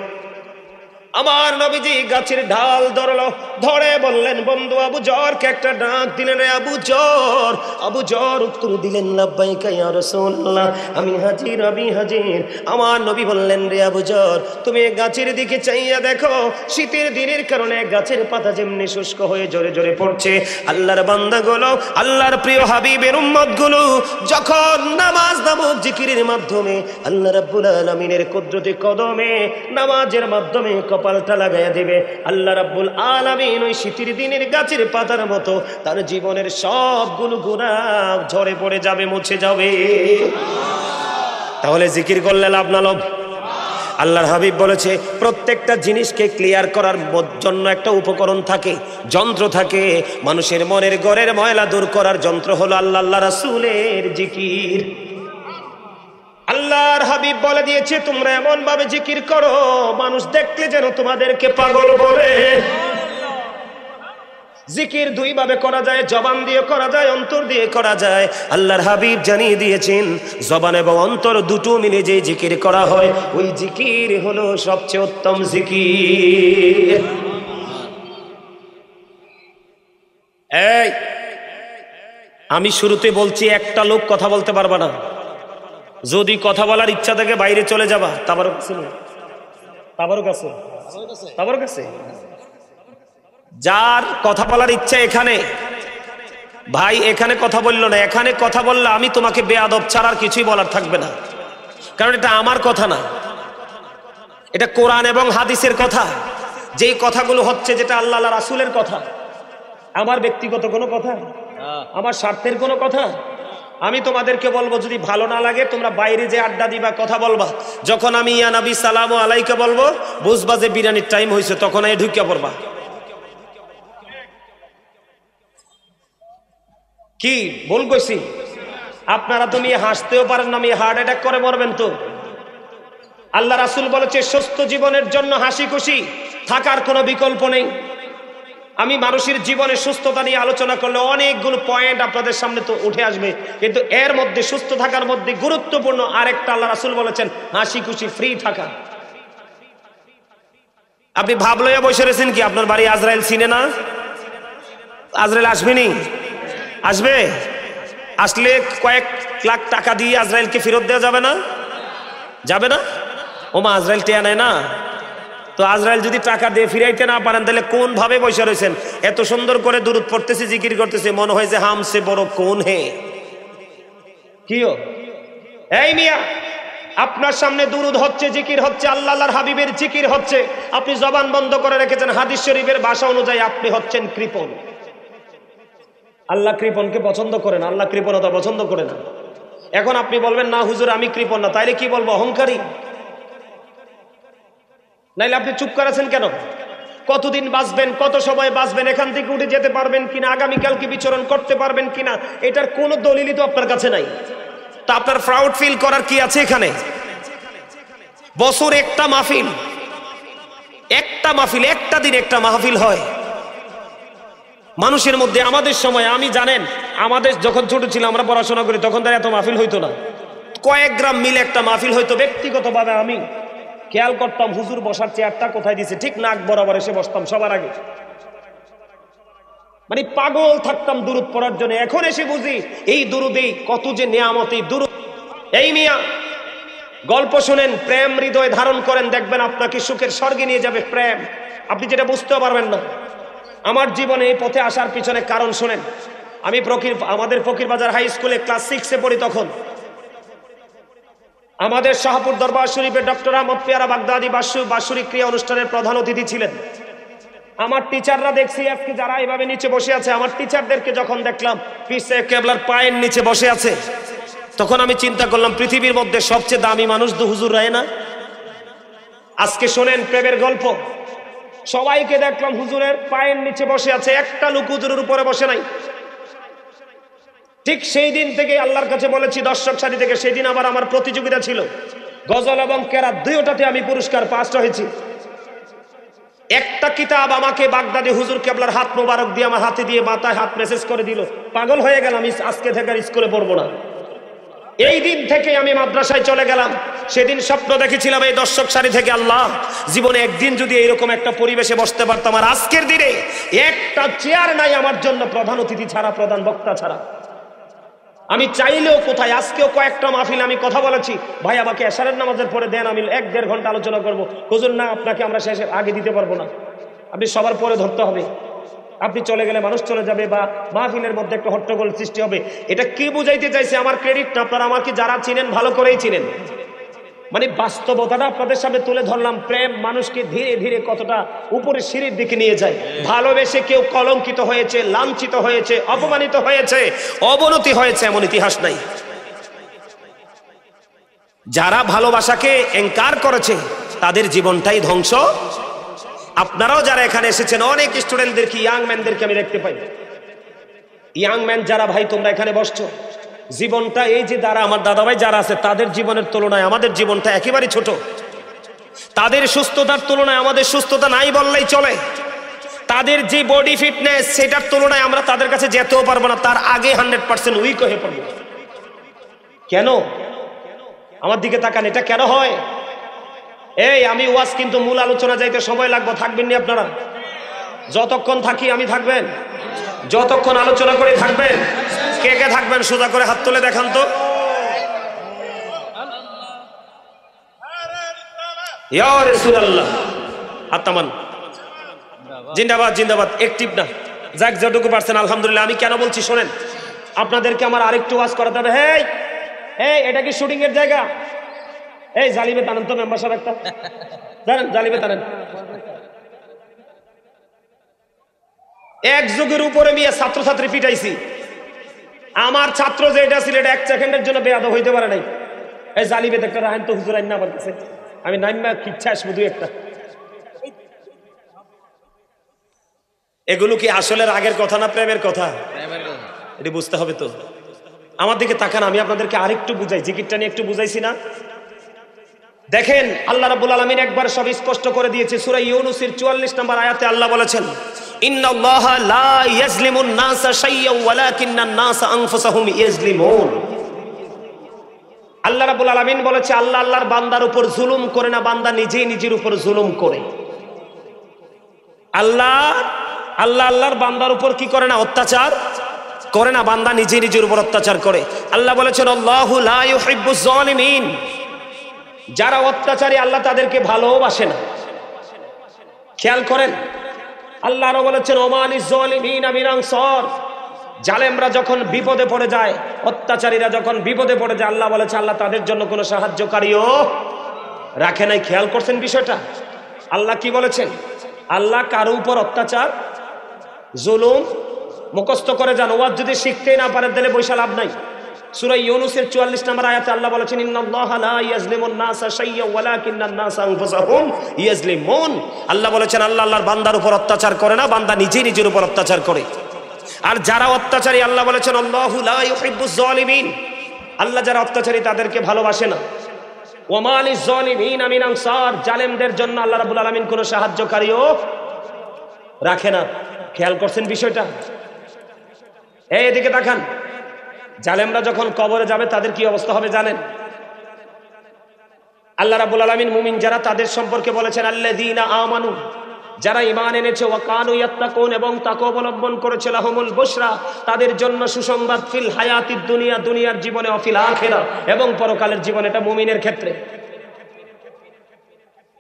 আমার নবীজি গাছের ঢাল ধরলো, ধরে বললেন বন্ধু আবু জরকে একটা ডাক দিলেন, রে আবু জর। আবু জর উত্তর দিলেন লাব্বাইকা ইয়া রাসূলুল্লাহ, আমি হাজির, আমি হাজির। আমার নবী বললেন, রে আবু জর তুমি গাছের দিকে চাইয়া দেখো, শীতের দিনের কারণে গাছের পাতা যেমনি শুষ্ক হয়ে জোরে জোরে পড়ছে, আল্লাহর বান্দাগুলো, আল্লাহর প্রিয় হাবিবের উম্মতগুলো যখন নামাজ নামক জিকিরের মাধ্যমে আল্লাহ রাব্বুল আলামিনের কুদরতি কদমে নামাজের মাধ্যমে কপালটা লাগাইয়া দিবে, আল্লাহ রাব্বুল আলামিন ওই শীতের দিনের গাছের পাতার মতো তার জীবনের সবগুলো গুনাহ ঝরে পড়ে যাবে, মুছে যাবে। তাহলে জিকির করলে লাভ না লাভ? আল্লাহর হাবিব বলেছে প্রত্যেকটা জিনিসকে ক্লিয়ার করার জন্য একটা উপকরণ থাকে, যন্ত্র থাকে। মানুষের মনের ঘরের ময়লা দূর করার যন্ত্র হলো আল্লাহ রাসূলের জিকির। আল্লাহর হাবিব বলে দিয়েছে তোমরা এমন ভাবে জিকির করো মানুষ দেখলে যেন তোমাদেরকে পাগল বলে। জিকির দুই ভাবে করা যায়, জবান দিয়ে করা যায়, অন্তর দিয়ে করা যায়। আল্লাহর হাবিব জানিয়ে দিয়েছেন জবান এবং অন্তর দুটো মিলে যে জিকির করা হয় ওই জিকির হলো সবচেয়ে উত্তম জিকির। এই আমি শুরুতে বলছি একটা লোক কথা বলতে পারবা না, যদি কথা বলার ইচ্ছা থাকে বাইরে চলে যাবা। তাবারক কাছে যার কথা বলার ইচ্ছা এখানে ভাই এখানে কথা বললো না, এখানে কথা বললে আমি তোমাকে বেয়াদব ছাড়া আর কিছুই বলার থাকবে না, কারণ এটা আমার কথা না, এটা কোরআন এবং হাদিসের কথা। যেই কথাগুলো হচ্ছে যেটা আল্লাহ রাসূলের কথা, আমার ব্যক্তিগত কোনো কথা, আমার স্বার্থের কোনো কথা। আমি তোমাদেরকে বলবো যদি ভালো না লাগে তোমরা বাইরে যে আড্ডা দিবা, কথা বলবা, যখন আমি ইয়া নবী সালামু আলাইকা বলবো বুঝবা যে বিরিয়ানির টাইম হয়েছে, তখন এই ঢুকিয়া পড়বা। কি ভুল কইছি? আপনারা তুমি হাসতেও পারেন না, আমি হার্ট অ্যাটাক করে মরবেন তো। আল্লাহ রাসূল বলেছে সুস্থ জীবনের জন্য হাসি খুশি থাকার কোনো বিকল্প নেই। আমি মানুষের জীবনে সুস্থতা নিয়ে আলোচনা করলে অনেকগুলো পয়েন্ট আপনাদের সামনে তো উঠে আসবে, কিন্তু এর মধ্যে সুস্থ থাকার মধ্যে গুরুত্বপূর্ণ আরেকটা আল্লাহ রাসূল বলেছেন হাসি খুশি ফ্রি থাকা। আপনি ভাব লইয়া বসে রয়েছেন কি আপনার বাড়ি আজরাইল চিনে না? আজরাইল আসবেনি? আসবে। আসলে কয়েক লাখ টাকা দিয়ে আজরাইলকে ফেরত দেওয়া যাবে না? যাবে না? ওমা আজরাইল টেয়া নেয় না তো। আজরাইল যদি টাকা দিয়ে ফিরাইতে না পারেন তাহলে কোন ভাবে বসে রয়েছেন? এত সুন্দর করে দুরূদ পড়তেছে, জিকির করতেছে, মনে হয় যে হামসে বড় কোন হে কিও। এই মিয়া আপনার সামনে দুরূদ হচ্ছে, জিকির হচ্ছে, আল্লাহর হাবিবের জিকির হচ্ছে, আপনি জবান বন্ধ করে রেখেছেন। হাদিস শরীফের ভাষা অনুযায়ী আপনি হচ্ছেন কৃপণ। আল্লাহ কৃপণকে পছন্দ করেন, আল্লাহ কৃপণতা পছন্দ করে না। এখন আপনি বলবেন না হুজুর আমি কৃপণ না, তাইলে কি বলবো? অহংকারী। নাইলে আপনি চুপ করেছেন কেন? কতদিন বাঁচবেন, কত সময় বাঁচবেন, এখান থেকে উঠে যেতে পারবেন কিনা, আগামীকাল কি বিচরণ করতে পারবেন কিনা, এটার কোনো দলিলই তো আপনার কাছে নাই। তা আপনার প্রাউড ফিল করার কি আছে এখানে? বছর একটা মাহফিল, একটা দিন একটা মাহফিল হয় মানুষের মধ্যে। আমাদের সময় আমি জানেন, আমাদের যখন ছোট ছিল আমরা পড়াশোনা করি তখন তার এত মাহফিল হইতো না। কয়েক গ্রাম মিলে একটা মাহফিল হইতো। ব্যক্তিগতভাবে আমি খেয়াল করতাম হুজুর বসার চেয়ারটা কোথায় দিছে, ঠিক নাক বরাবর এসে বসতাম সবার আগে। মানে পাগল থাকতাম দুরূদ পড়ার জন্য। এখন এসে বুঝি এই দুরূদেই কত যে নিয়ামত। এই দুরূদ, এই মিয়া গল্প শুনেন, প্রেম হৃদয় ধারণ করেন, দেখবেন আপনাকে সুখের স্বর্গে নিয়ে যাবে প্রেম। আপনি যেটা বুঝতেও পারবেন না। আমার জীবনে এই পথে আসার পিছনে কারণ শুনেন। আমি আমাদের ফকিরবাজার হাই স্কুলে ক্লাস 6-এ পড়ি। তখন আমাদের শাহপুর দরবার শরীফে ডক্টর আহমদ পেয়ারা বাগদাদি বাৎসরিক ক্রিয়া অনুষ্ঠানের প্রধান অতিথি ছিলেন। আমার টিচাররা দেখছি আজকে যারা এইভাবে নিচে বসে আছে, আমার টিচারদেরকে যখন দেখলাম পীর সাহেব কেবলার পায়ের নিচে বসে আছে, তখন আমি চিন্তা করলাম পৃথিবীর মধ্যে সবচেয়ে দামি মানুষ তো হুজুর রায় না। আজকে শোনেন প্রেমের গল্প। সবাইকে দেখলাম হুজুরের পায়ের নিচে বসে আছে, একটা লোক হুজুরের উপরে বসে নাই। ঠিক সেই দিন থেকে আল্লাহর কাছে বলেছি দর্শক সারি থেকে, সেই দিন আবার আমার প্রতিযোগিতা ছিল গজল এবং কেরাত, দুইটাতে আমি পুরস্কার ফার্স্ট হয়েছি। একটা কিতাব আমাকে বাগদাদি হুজুর কেবলার হাত মোবারক দিয়ে আমার হাতে দিয়ে মাথায় হাত মেসেজ করে দিল। পাগল হয়ে গেলাম, আজকে থেকে আর স্কুলে পড়বো না। এই দিন থেকে আমি মাদ্রাসায় চলে গেলাম। সেদিন স্বপ্ন দেখেছিলাম এই দর্শক সারি থেকে, আল্লাহ জীবনে একদিন যদি এইরকম একটা পরিবেশে বসতে পারতাম। আর আজকের দিনে একটা চেয়ার নাই আমার জন্য, প্রধান অতিথি ছাড়া, প্রধান বক্তা ছাড়া। আমি চাইলেও কোথায়, আজকেও কয়েকটা মাহফিল আমি কথা বলেছি, ভাই আমাকে এশারের নামাজের পরে দেন, আমি 1-1.5 ঘন্টা আলোচনা করবো। হুজুর না, আপনাকে আমরা শেষে আগে দিতে পারবো না, আপনি সবার পরে ধরতে হবে, আপনি চলে গেলে মানুষ চলে যাবে বা মাহফিলের মধ্যে একটা হট্টগোল সৃষ্টি হবে। এটা কি বুঝাইতে চাইছে? আমার ক্রেডিট না, আপনারা আমাকে যারা চিনেন ভালো করেই চিনেন। মানে বাস্তবতাটা আপনাদের সামনে তুলে ধরলাম। প্রেম মানুষকে ধীরে ধীরে কতটা উপরে সিঁড়ির দিকে নিয়ে যায়। ভালোবেসে কেউ কলঙ্কিত হয়েছে, লাঞ্ছিত হয়েছে, অপমানিত হয়েছে, অবনতি হয়েছে এমন ইতিহাস নাই। যারা ভালোবাসাকে এনকার করেছে তাদের জীবনটাই ধ্বংস। আপনারাও যারা এখানে এসেছেন, অনেক স্টুডেন্টদেরকে, ইয়াং ম্যানদেরকে আমি দেখতে পাই। ইয়াং ম্যান যারা ভাই তোমরা এখানে বসছো, জীবনটা এই যে যারা আমার দাদাভাই যারা আছে তাদের জীবনের তুলনায় আমাদের জীবনটা একেবারে ছোট। তাদের সুস্থতার তুলনায় আমাদের সুস্থতা নাই বললেই চলে। তাদের যে বডি ফিটনেস সেটার তুলনায় আমরা তাদের কাছে যেতেও পারবো না, তার আগে 100% উইক হয়ে পড়বো। কেন? আমার দিকে তাকান, এটা কেন হয়? এই আমি ওয়াজ কিন্তু মূল আলোচনা যাইতে সময় লাগবে, থাকবেন নি আপনারা? যতক্ষণ থাকি আমি থাকবেন, যতক্ষণ আলোচনা করে থাকবেন। কে কে থাকবেন সোজা করে হাত তুলে দেখান তো। ইয়া রাসূলুল্লাহ, আত্মান জিন্দাবাদ জিন্দাবাদ। অ্যাক্টিভ না, যাক যতটুকু পারছেন আলহামদুলিল্লাহ। আমি কেন বলছি শোনেন, আপনাদেরকে আমার আরেকটু ওয়াজ করাতে হবে। হেই এই এটা কি শুটিং এর জায়গা? এই জালিমে টানেন তো মেম্বার সাহেব একটা, জানেন জালিমে টানেন। এক যুগের উপরে মিয়া ছাত্রছাত্রী পিটাইছি। আমার ছাত্র যেটা ছিল এটা 1 সেকেন্ডের জন্য বেয়াদব হইতে পারে নাই। এই জালিমে একটা রাহেন তো হুজুর আইন না আমার কাছে, আমি নাইমা খিচ্ছা আসবো দুই একটা। এগুলো কি আসলে রাগের কথা না প্রেমের কথা? এটি বুঝতে হবে তো। আমার দিকে তাকান, আমি আপনাদেরকে আরেকটু বুঝাই, জিকিরটা নিয়ে একটু বুঝাইছি না? দেখেন আল্লাহ রাব্বুল আলামিন একবার সব স্পষ্ট করে দিয়েছে। সূরা ইউনূসের 44 নম্বর আয়াতে আল্লাহ বলেছেন, ইন্নাল্লাহা লা ইয়াজলিমুন নাসা শাইয়্যান ওয়ালাকিন্নান নাসা আনফুসাহুম ইয়াজলিমুন। আল্লাহ রাব্বুল আলামিন বলেছে, আল্লাহ আল্লাহর বান্দার উপর জুলুম করে না, বান্দা নিজেই নিজের উপর জুলুম করে। আল্লাহ আল্লাহর বান্দার উপর কি করে না? অত্যাচার করে না, বান্দা নিজে নিজের উপর অত্যাচার করে। আল্লাহ বলেছেন, আল্লাহু লা ইউহিব্বুজ জালিমিন। যারা অত্যাচারী আল্লাহ তাদেরকে ভালোবাসে না। খেয়াল করেন, আল্লাহ আরো বলেছেন, ওমালিজ জালিমিনা মিন আনসার। জালেমরা যখন বিপদে পড়ে যায়, অত্যাচারীরা যখন বিপদে পড়ে যায়, আল্লাহ বলেছে আল্লাহ তাদের জন্য কোনো সাহায্যকারীও রাখে নাই। খেয়াল করছেন বিষয়টা? আল্লাহ কি বলেছেন? আল্লাহ কারো উপর অত্যাচার জুলুম মুখস্থ করে যান, ওয়াজ যদি শিখতেই না পারেন তাহলে বৈশা লাভ নাই। সূরা ইউনূসের 44 নম্বর আয়াতে আল্লাহ বলেছেন, ইন্নাল্লাহা লা ইয়াজলিমুন নাসা শাইয়্যান ওয়ালাকিন্নান নাসা আনফুসাহুম ইয়াজলিমুন। আল্লাহ বলেছেন আল্লাহ আল্লাহর বান্দার উপর অত্যাচার করে না, বান্দা নিজেই নিজের উপর অত্যাচার করে। আর যারা অত্যাচারী আল্লাহ বলেছেন, আল্লাহু লা ইউহিব্বুজ জালিমিন। আল্লাহ যারা অত্যাচারী তাদেরকে ভালোবাসে না। ওয়ামালিজ জালিমিনা মিন আনসার। জালেমদের জন্য আল্লাহ রাব্বুল আলামিন কোনো সাহায্যকারীও রাখে না। খেয়াল করছেন বিষয়টা? এদিকে তাকান, জালেমরা যখন কবরে যাবে তাদের কি অবস্থা হবে জানেন? আল্লাহ রাব্বুল আলামিন মুমিন যারা তাদের সম্পর্কে বলেছেন, আল্লাযীনা আমানু, যারা ঈমান এনেছে, ওয়া কানু ইয়াত্তাকুন, এবং তাকওয়া অবলম্বন করেছে, লাহুমুল বুশরা, তাদের জন্য সুসংবাদ, ফিল হায়াতিদ দুনিয়া, দুনিয়ার জীবনে, ও ফিল আখিরা, এবং পরকালের জীবনে। এটা মুমিনের ক্ষেত্রে।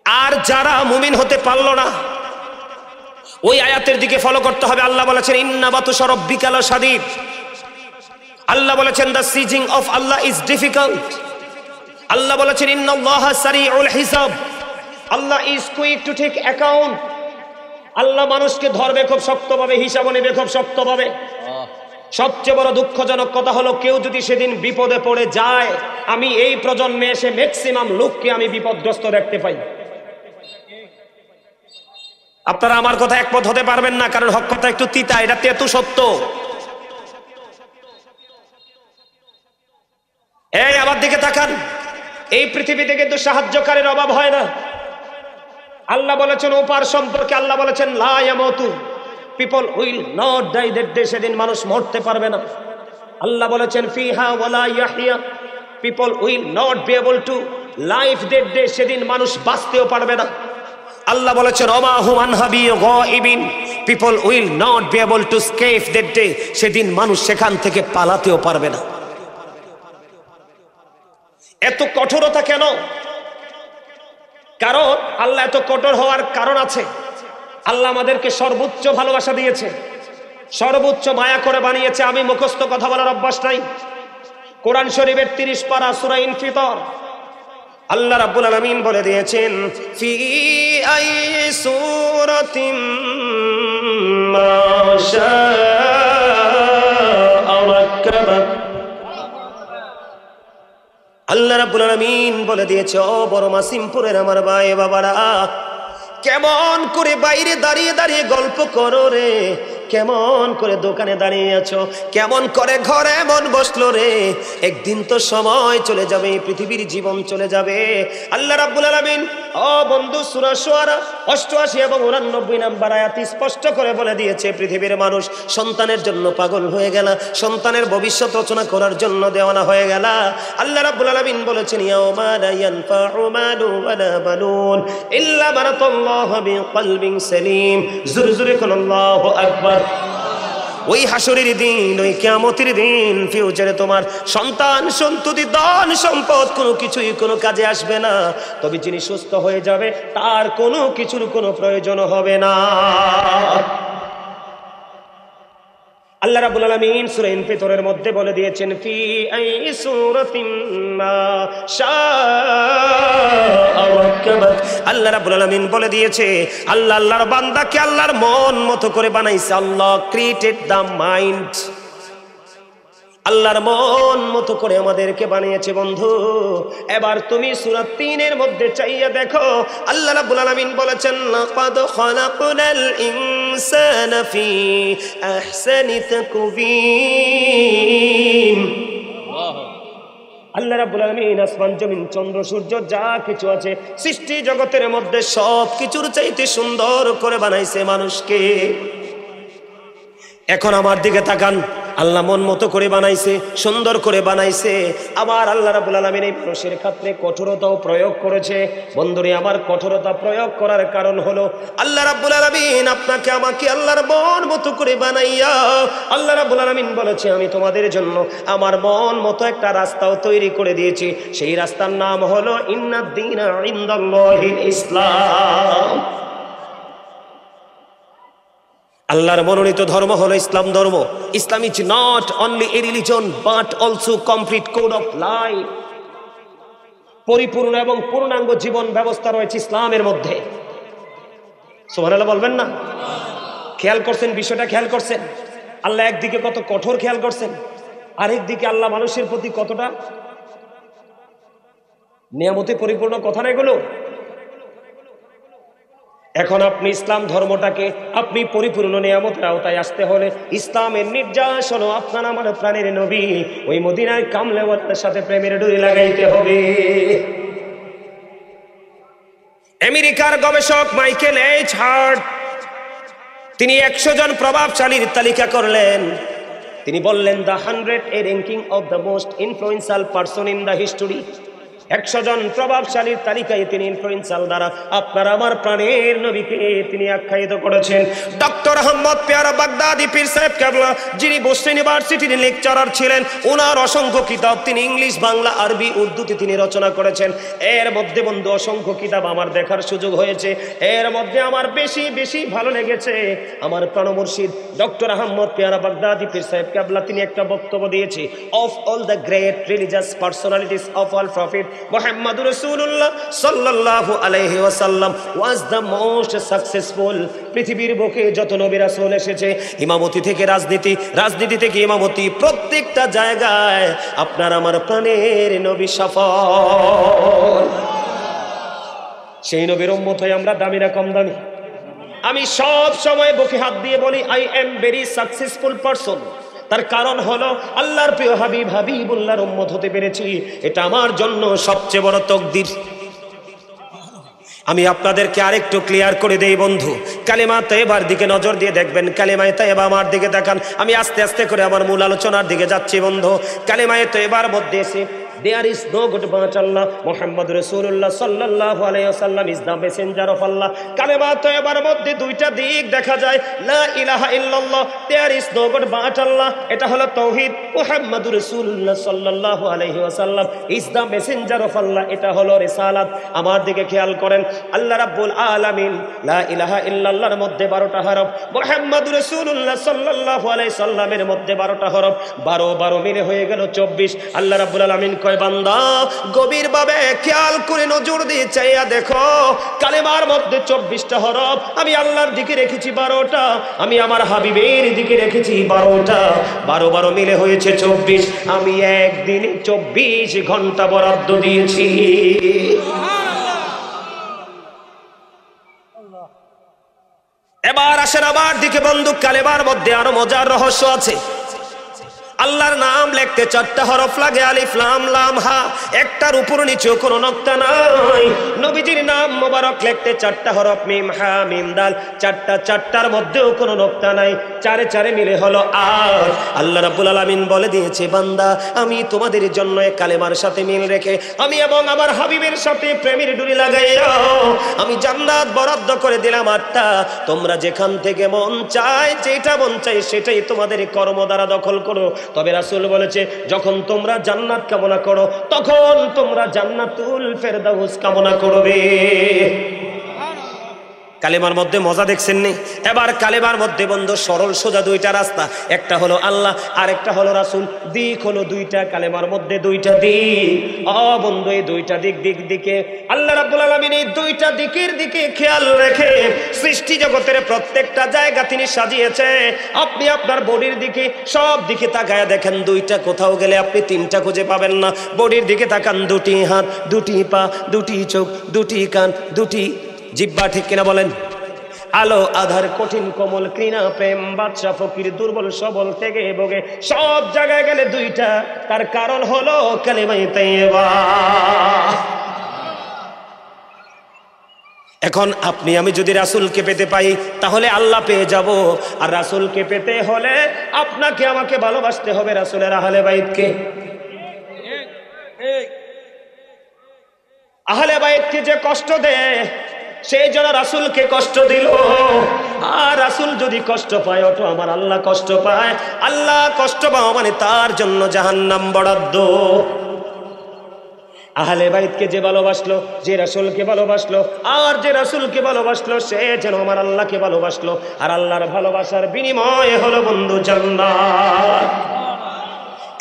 আর যারা মুমিন হতে পারল না, ওই আয়াতের দিকে ফলো করতে হবে। আল্লাহ বলেছেন, ইন্না বাতুশা রাব্বিকা লাশাদীদ। আল্লাহ বলেছেন, দ্য সিজিং অফ আল্লাহ ইজ ডিফিকাল্ট। আল্লাহ বলেছেন, ইন্নাল্লাহা সারিউল হিসাব। আল্লাহ is quick to take account. আল্লাহ মানুষকে ধরবে খুব শক্তভাবে, হিসাব নেবে খুব শক্তভাবে। সবচেয়ে বড় দুঃখজনক কথা হলো, কেউ যদি সেদিন বিপদে পড়ে যায়, আমি এই প্রজন্মে এসে ম্যাক্সিমাম লোককে আমি বিপদগ্রস্ত দেখতে পাই। আপনারা আমার কথা একমত হতে পারবেন না, কারণ হক কথা একটু তিতা, এটা তেতু সত্য। এই আমার দিকে তাকান, এই পৃথিবীতে কিন্তু সাহায্যকারীর অভাব হয় না। আল্লাহ বলেছেন ওপার সম্পর্কে, আল্লাহ বলেছেন লা ইয়ামুতু, people will not die. That day, সেদিন মানুষ মরতে পারবে না। আল্লাহ বলেছেন ফিহা ওয়ালা ইয়াহইয়া, people will not be able to life that day, সেদিন মানুষ বাঁচতেও পারবে না। আল্লাহ বলেছেন ওমা হুম আনহা বিগাইবিন, people will not be able to escape that day, সেদিন মানুষ সেখান থেকে পালাতেও পারবে না। এত কঠোরতা কেন? কারণ আল্লাহ এত কঠোর হওয়ার কারণ আছে। আল্লাহ আমাদেরকে সর্বোচ্চ ভালোবাসা দিয়েছে, সর্বোচ্চ মায়া করে বানিয়েছে। আমি মুখস্থ কথা বলার অভ্যাস নাই। কোরআন শরীফের 30 পারা সূরা ইনফিতর আল্লাহ রাব্বুল আলামিন বলে দিয়েছেন ফি আই সূরাতিম মা শাআ রাক্কাবা। আল্লাহ রাব্বুল আলামিন বলে দিয়েছে ও বড় মাসিমপুরের আমার ভাই বাবারা, কেমন করে বাইরে দাঁড়িয়ে দাঁড়িয়ে গল্প করো রে, কেমন করে দোকানে দাঁড়িয়ে আছো, কেমন করে ঘরে মন বসলো রে, একদিন তো সময় চলে যাবে, পৃথিবীর জীবন চলে যাবে। আল্লাহ রাব্বুল আলামিন ও বন্ধু সূরা শুআরা 88 এবং 89 নম্বর আয়াতে স্পষ্ট করে বলে দিয়েছে পৃথিবীর মানুষ সন্তানের জন্য পাগল হয়ে গেল, সন্তানের ভবিষ্যৎ রচনা করার জন্য দেওয়ানা হয়ে গেল। আল্লাহ রাব্বুল আলামিন বলেছেন ইয়াউমা লা ইয়ানফাউ মালু ওয়ালা বানুন ইল্লা মান আতাল্লাহু বিকলবিন সালিম। জোরে জোরে কোন আল্লাহু আকবার। ওই হাসরের দিন, ওই কিয়ামতের দিন ফিউচারে তোমার সন্তান সন্ততি ধন সম্পদ কোনো কিছুই কোনো কাজে আসবে না, তবে যিনি সুস্থ হয়ে যাবে তার কোনো কিছুর কোনো প্রয়োজন হবে না। আল্লাহ রাব্বুল আলামিন সূরা ইনফিতরের মধ্যে বলে দিয়েছেন ফি আই সূরাতিম মা শাআ রাক্কাবাত। আল্লাহ রাব্বুল আলামিন বলে দিয়েছে আল্লাহ আল্লাহর বান্দাকে আল্লাহর মন মতো করে বানাইছে। আল্লাহ ক্রিয়েটেড দ্য মাইন্ড, আল্লাহর মন মতো করে আমাদেরকে বানিয়েছে বন্ধু। এবার তুমি সূরা 3 এর মধ্যে চাইয়া দেখো, আল্লাহ রাব্বুল আলামিন বলেছেন লাকাদ খালাকনাল ইনসানা ফি আহসানি তাকওয়িম। আল্লাহ রাব্বুল আলামিন আসমান জমিন চন্দ্র সূর্য যা কিছু আছে সৃষ্টি জগতের মধ্যে সব কিছুর চাইতে সুন্দর করে বানাইছে মানুষকে। এখন আমার দিকে তাকান, আল্লাহ মন মতো করে বানাইছে, সুন্দর করে বানাইছে। আবার আল্লাহ রাব্বুল আলামিন এই মানুষের ক্ষেত্রে কঠোরতাও প্রয়োগ করেছে। বন্ধুরে আমার কঠোরতা প্রয়োগ করার কারণ হলো আল্লাহ রাব্বুল আলামিন আপনাকে আমাকে আল্লাহর মন মতো করে বানাইয়া আল্লাহ রাব্বুল আলামিন বলেছে আমি তোমাদের জন্য আমার মন মতো একটা রাস্তাও তৈরি করে দিয়েছি। সেই রাস্তার নাম হলো ইন্নাদ দীনা ইনদাল্লাহিল ইসলাম। আল্লাহর মনোনীত ধর্ম হলো ইসলাম ধর্ম। Islam is not only a religion but also complete code of life. পরিপূর্ণ এবং পূর্ণাঙ্গ জীবন ব্যবস্থা রয়েছে ইসলামের মধ্যে। সুবহানাল্লাহ বলবেন না? খেয়াল করছেন বিষয়টা? খেয়াল করছেন আল্লাহ একদিকে কত কঠোর খেয়াল করছেন, আরেকদিকে আল্লাহ মানুষের প্রতি কতটা নিয়ামতে পরিপূর্ণ। কথা না এগুলো? এখন আপনি ইসলাম ধর্মটাকে আপনি পরিপূর্ণ নিয়ামতের আওতায় আসতে হলে ইসলামের নির্যাস হলো আপনার আমার প্রাণের নবী ওই মদিনায় কামলেওয়ালার সাথে প্রেমের ডুরি লাগাইতে হবে। আমেরিকার গবেষক মাইকেল এইচ হার্ট তিনি 100 জন প্রভাবশালীর তালিকা করলেন। তিনি বললেন the 100 A ranking of the most influential person in the history. 100 জন প্রভাবশালীর তালিকায় তিনি ইনফ্লুয়েন্সিয়াল দ্বারা আপনার আমার প্রাণের নবীকে তিনি আখ্যায়িত করেছেন। ডক্টর আহমদ পেয়ারা বাগদাদি পীর সাহেব কেবলা যিনি বোস্টন ইউনিভার্সিটির লেকচারার ছিলেন, ওনার অসংখ্য কিতাব তিনি ইংলিশ বাংলা আরবি উর্দুতে তিনি রচনা করেছেন। এর মধ্যে বন্ধু অসংখ্য কিতাব আমার দেখার সুযোগ হয়েছে। এর মধ্যে আমার বেশি ভালো লেগেছে আমার প্রাণ মুর্শিদ ডক্টর আহমদ পেয়ারা বাগদাদি পীর সাহেব কেবলা তিনি একটা বক্তব্য দিয়েছে of all the great religious personalities of all prophet মুহাম্মদুর রাসূলুল্লাহ সাল্লাল্লাহু আলাইহি ওয়াসাল্লাম ওয়াজ দ্য মোস্ট সাকসেসফুল। পৃথিবীর বুকে যত নবী রাসূল এসেছে, ইমামতি থেকে রাজনীতি, রাজনীতি থেকে ইমামতি, প্রত্যেকটা জায়গায় আপনার আমার প্রাণের নবী সফল। সেই নবীর উম্মত হয়ে আমরা দামি না কম দামি? আমি সব সময় বুকে হাত দিয়ে বলি I am very successful person. তার কারণ হলো আল্লাহর প্রিয় হাবিব হাবিবুল্লাহর উম্মত হতে পেরেছি, এটা আমার জন্য সবচেয়ে বড় তাকদীর। আমি আপনাদেরকে আরেকটু ক্লিয়ার করে দেই বন্ধু, কালেমা তয়্যবার দিকে নজর দিয়ে দেখবেন। কালেমায়ে তয়্যবা আমার দিকে তাকান, আমি আস্তে আস্তে করে আমার মূল আলোচনার দিকে যাচ্ছি বন্ধু। কালেমায়ে তয়্যবার মধ্যে এসে there is no God but Allah, Muhammad Rasulullah sallallahu alayhi wasallam is the messenger of Allah। কালেমা তয়বার মধ্যে দুইটা দিক দেখা যায়, লা ইলাহা ইল্লাল্লাহ, there is no God but Allah, এটা হলো তাওহীদ, মুহাম্মাদুর রাসূলুল্লাহ সাল্লাল্লাহু আলাইহি ওয়াসাল্লাম is the messenger of Allah, এটা হলো রিসালাত। আমার দিকে খেয়াল করেন, আল্লাহ রাব্বুল আলামিন লা ইলাহা ইল্লাল্লাহর মধ্যে 12টা হরফ, মুহাম্মাদুর রাসূলুল্লাহ সাল্লাল্লাহু আলাইহি সাল্লামের মধ্যে 12টা হরফ, 12 মিলে হয়ে গেল 24। আল্লাহ রাব্বুল আলামিন কয়, বান্দা গভীরভাবে খেয়াল করে নজর দিয়ে চাইয়া দেখো, কালেমার মধ্যে 24টা হরফ, আমি আল্লাহর দিকে রেখেছি 12টা, আমি আমার হাবিবের দিকে রেখেছি 12টা, 12 মিলে হয়েছে 24। আমি একদিনে 24 ঘন্টা বরাদ্দ দিয়েছি। এবার আসেন আমার দিকে বন্ধু, কালেমার মধ্যে আরো মজার রহস্য আছে। আল্লাহর নাম লিখতে 4টা হরফ লাগে, আলিফ লাম লাম হা, একটার উপর নিচে কোনো নক্তা নাই। নবীজির নাম মোবারক লিখতে 4টা হরফ, মিম হা মিম দাল, 4টার মধ্যেও কোনো নক্তা নাই, 4 মিলে হলো 8। আল্লাহ রাব্বুল আলামিন বলে দিয়েছে, বান্দা আমি তোমাদের জন্য এই কালেমার সাথে মিল রেখে আমি এবং আমার হাবিবের সাথে প্রেমের ডুরি লাগাইয়া আমি জান্নাত বরাদ্দ করে দিলাম 8টা। তোমরা যেখান থেকে মন চায়, যেটা মন চায় সেটাই তোমাদের কর্ম দ্বারা দখল করো। তবে রাসূল বলেছে, যখন তোমরা জান্নাত কামনা করো তখন তোমরা জান্নাতুল ফেরদাউস কামনা করবে। কালেমার মধ্যে মজা দেখছেন নি? এবার কালেমার মধ্যে বন্ধু সরল সোজা 2টা রাস্তা, একটা হলো আল্লাহ আর একটা হলো রাসূল, দিক হলো 2টা, কালেমার মধ্যে 2টা দিক। বন্ধু এই 2টা দিকে আল্লাহ রাব্বুল আলামিন এই 2টা দিকের দিকে খেয়াল রেখে সৃষ্টি জগতের প্রত্যেকটা জায়গা তিনি সাজিয়েছে। আপনি আপনার বডির দিকে সব দিকে তাকায় দেখেন, 2টা কোথাও গেলে আপনি 3টা খুঁজে পাবেন না। বডির দিকে তাকান, 2টি হাত, 2টি পা, 2টি চোখ, 2টি কান, 2টি জিহ্বা, ঠিক কিনা বলেন? আলো আধার, কঠিন কোমল, ঘৃণা প্রেম, বাদশা ফকির, দুর্বল সবল, থেকে ভোগে, সব জায়গায় গেলে 2টা। তার কারণ হলো কালেমায়ে তাইয়্যিবা। এখন আপনি আমি যদি রাসূলকে পেতে পাই তাহলে আল্লাহ পেয়ে যাব, আর রাসূলকে পেতে হলে আপনাকে আমাকে ভালোবাসতে হবে রাসূলের আহলে বাইতকে। আহলে বাইতকে যে কষ্ট দেয় সেই জন্য রাসূলকে কষ্ট দিল, আর রাসূল যদি কষ্ট পায় ওটা আমার আল্লাহ কষ্ট পায়। আল্লাহ কষ্ট পাওয়া মানে তার জন্য জাহান্নাম বরাদ্দ। আহলে বাইতকে যে ভালোবাসলো, যে রাসূলকে ভালোবাসলো, আর যে রাসূলকে ভালোবাসলো সে যেন আমার আল্লাহকে ভালোবাসলো, আর আল্লাহর ভালোবাসার বিনিময় হলো বন্ধু জান্নাত।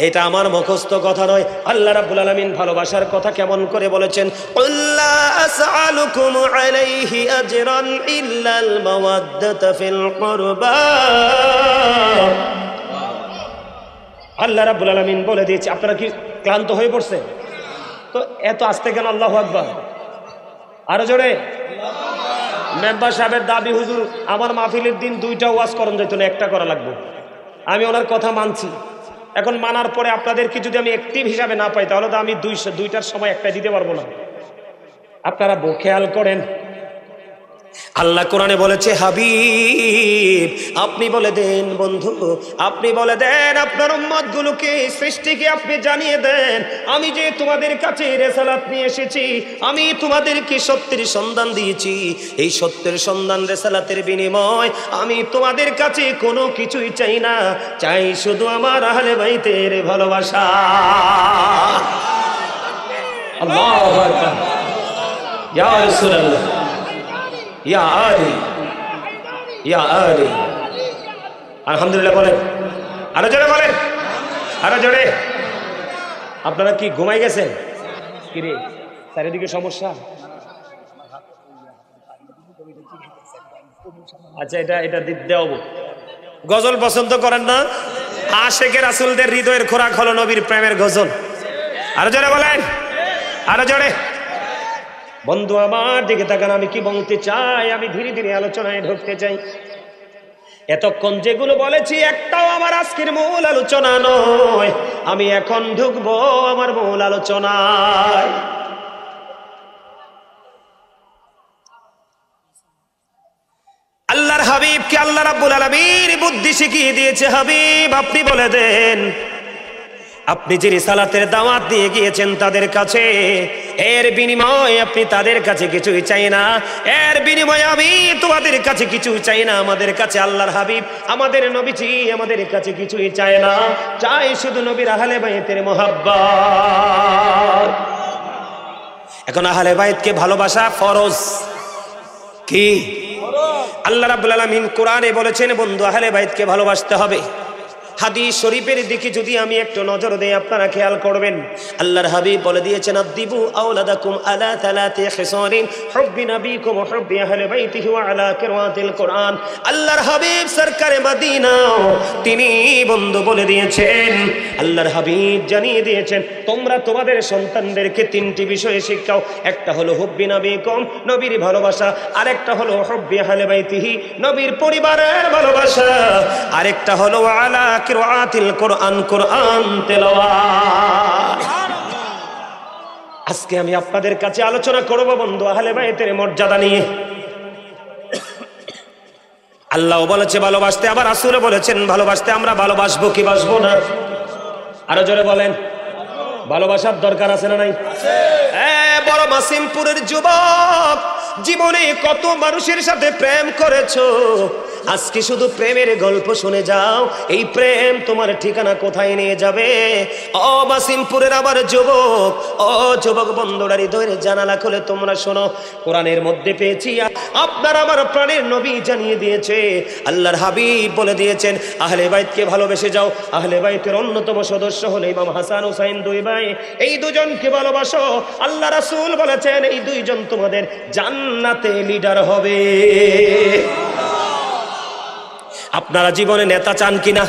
এটা আমার মুখস্থ কথা নয়, আল্লাহ রাব্বুল আলামিন ভালোবাসার কথা কেমন করে বলেছেন, কুল্লা আসআলুকুম আলাইহি আজরান ইল্লাল মাওয়াদ্দাতা ফিল কুরবা। আল্লাহ রাব্বুল আলামিন বলে দিয়েছে। আপনারা কি ক্লান্ত হয়ে পড়ছে? তো এত আস্তে কেন আল্লাহু আকবার? আরো জোরে। মেম্বার সাহেবের দাবি, হুজুর আমার মাহফিলের দিন 2টা ওয়াজ করণ যেত না, একটা করা লাগবে। আমি ওনার কথা মানছি। এখন মানার পরে আপনাদেরকে যদি আমি অ্যাক্টিভ হিসাবে না পাই তাহলে তো আমি 2টার সময় একটা দিতে পারবো না। আপনারা খেয়াল করেন, আল্লাহ কোরআনে বলেছে, হাবিব আপনি বলে দেন, বন্ধু আপনি বলে দেন আপনার উম্মতগুলোকে, সৃষ্টিকে আপনি জানিয়ে দেন, আমি যে তোমাদের কাছে রিসালাত নিয়ে এসেছি, আমি তোমাদেরকে সত্যের সন্ধান দিয়েছি। এই সত্যের সন্ধান রিসালাতের বিনিময় আমি তোমাদের কাছে কোনো কিছুই চাই না, চাই শুধু আমার আহলে বাইতের ভালোবাসা। আল্লাহু আকবার, ইয়া রাসূলুল্লাহ, ইয়া আলী, ইয়া আলী। আলহামদুলিল্লাহ বলেন, আরো জোরে বলেন, আরো জোরে। আপনারা কি ঘুমাই গেছেন? কিরে চারিদিকে সমস্যা? আচ্ছা এটা দেওয়া। গজল পছন্দ করেন না? আশেকে রাসূলদের হৃদয়ের খোরাক হলো নবীর প্রেমের গজল। আরো জোরে বলেন, আরো জোরে। বন্ধু আমার দিকে তাকান, আমি কি বলতে চাই, আমি ধীরে ধীরে আলোচনায় ঢুকতে চাই। এতক্ষণ যেগুলো বলেছি একটাও আমার আজকের মূল আলোচনা নয়, আমি এখন ঢুকবো আমার মূল আলোচনায়। আল্লাহর হাবিবকে আল্লাহ রাব্বুল আলামিন বুদ্ধি শিখিয়ে দিয়েছে। হাবিব আপনি বলে দেন আপনি যে রিসালাতের দাওয়াত দিয়ে গিয়েছেন তাদের কাছে, এর বিনিময়ে আপনি তাদের কাছে কিছুই চাই না, এর বিনিময়ে আমি তোমাদের কাছে কিছু চাই না। আমাদের কাছে আল্লাহর হাবিব, আমাদের নবীজি আমাদের কাছে কিছুই চায় না, চাই শুধু নবীর আহলে বাইতের মুহাব্বত। এখন আহলে বাইতকে ভালোবাসা ফরজ। কি? আল্লাহ রাব্বুল আলামিন কোরআনে বলেছেন বন্ধু আহলে বাইতকে ভালোবাসতে হবে। হাদিস শরীফের দিকে যদি আমি একটু নজর দেই আপনারা খেয়াল করবেন, আল্লাহর হাবিব বলে দিয়েছেন আদিবু আওলাদাকুম আলা তালাতি খিসারিন হুব্বি নবীকুম ওয়া হুব্বি আহলি বাইতিহি ওয়া আলা কিরাআতিল কোরআন। আল্লাহর হাবিব সরকারে মদিনা তিনি বন্ধু বলে দিয়েছেন, আল্লাহর হাবিব জানিয়ে দিয়েছেন তোমরা তোমাদের সন্তানদেরকে তিনটি বিষয়ে শিখাও। একটা হলো হুব্বি নবীকুম নবীর ভালোবাসা, আরেকটা হলো হুব্বি আহলি বাইতিহি নবীর পরিবারের ভালোবাসা, আরেকটা হলো আলা কিরাআতিল কোরআন কোরআন তেলাওয়াত। আজকে আমি আপনাদের কাছে আলোচনা করব বন্ধু আহলে বাইতের মর্যাদা নিয়ে। আল্লাহ বলেছে ভালোবাসতে, আবার রাসূল বলেছেন ভালোবাসতে। আমরা ভালোবাসবো কি বাসবো না? আরো জোরে বলেন, ভালোবাসার দরকার আছে না নাই? বড় মাসিমপুরের যুবক, জীবনে কত মানুষের সাথে প্রেম করেছো, আজকে শুধু প্রেমের গল্প শুনে যাও, এই প্রেম তোমার ঠিকানা কোথায় নিয়ে যাবে? ও মাসিমপুরের আবার যুবক, ও যুবক বন্ধুরা হৃদয়ের জানালা খুলে তোমরা শোনো, কোরআনের মধ্যে পেয়েছি আপনার আমার প্রাণের নবী জানিয়ে দিয়েছে, আল্লাহর হাবিব বলে দিয়েছেন আহলে বাইতকে ভালোবেসে যাও। আহলে বাইতের অন্যতম সদস্য হলো ইমাম হাসান হুসাইন, দুই ভাই, এই দুজনকে ভালোবাসো। আল্লাহ রাসূল বলেছেন এই দুইজন তোমাদের জান্নাতে লিডার হবে। আপনারা জীবনে নেতা চান কিনা?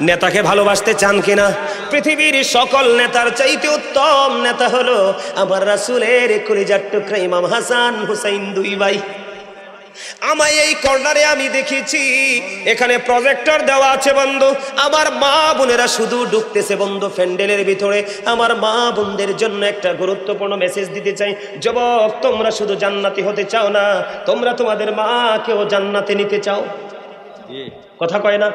নেতাকে ভালোবাসতে চান কিনা? পৃথিবীর সকল নেতার চাইতে উত্তম নেতা হলো আমার রাসূলের কলিজার টুকরা ইমাম হাসান হুসাইন, দুই ভাই। আমায় এই কর্নারে আমি দেখেছি এখানে প্রজেক্টর দেওয়া আছে বন্ধু, আমার মা বোনেরা শুধু ঢুকতেছে বন্ধু প্যান্ডেলের ভিতরে। আমার মা বোনদের জন্য একটা গুরুত্বপূর্ণ মেসেজ দিতে চাই, যুবক তোমরা শুধু জান্নাতি হতে চাও না, তোমরা তোমাদের মাকেও জান্নাতে নিতে চাও। কথা কয় না?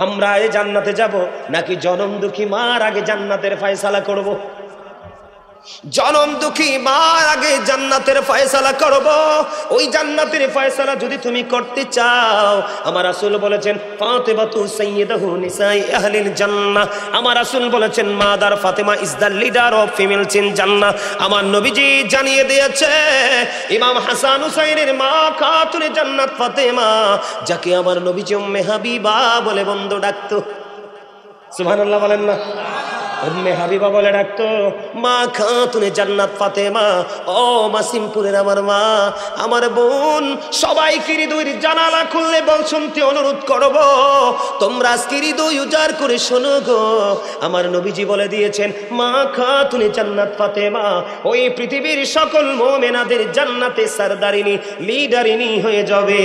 আমরা এই জান্নাতে যাব নাকি জনম দুঃখী মার আগে জান্নাতের ফয়সালা করব? জনম দুঃখী মার আগে জান্নাতের ফয়সালা করব। ওই জান্নাতের ফয়সালা যদি তুমি করতে চাও, আমার রাসূল বলেছেন ফাতেমাতু সাইয়্যিদাতু নিসাই আহলিল জান্নাহ। আমার রাসূল বলেছেন mother Fatema is the leader of female in জান্নাহ। আমার নবীজি জানিয়ে দিয়েছে ইমাম হাসান হুসাইনের মা খাতুনে জান্নাত ফাতেমা, যাকে আমার নবীজি উম্মে হাবিবা বলে বন্ধু ডাকতো। সুবহানাল্লাহ বলেন না? উম্মে হাবিবা বলে ডাকতো, মা খাতুনে জান্নাত ফাতেমা। ও মাসিমপুরের আমার মা, আমার বোন, সবাইকে হৃদয়ের জানালা খুললে বল শুনতে অনুরোধ করব। তোমরা আজকে হৃদয় উজাড় করে শোনো গো, আমার নবীজি বলে দিয়েছেন মা খাতুনে জান্নাত ফাতেমা ওই পৃথিবীর সকল মুমিনাদের জান্নাতে সরদারিনী, লিডারিনী হয়ে যাবে।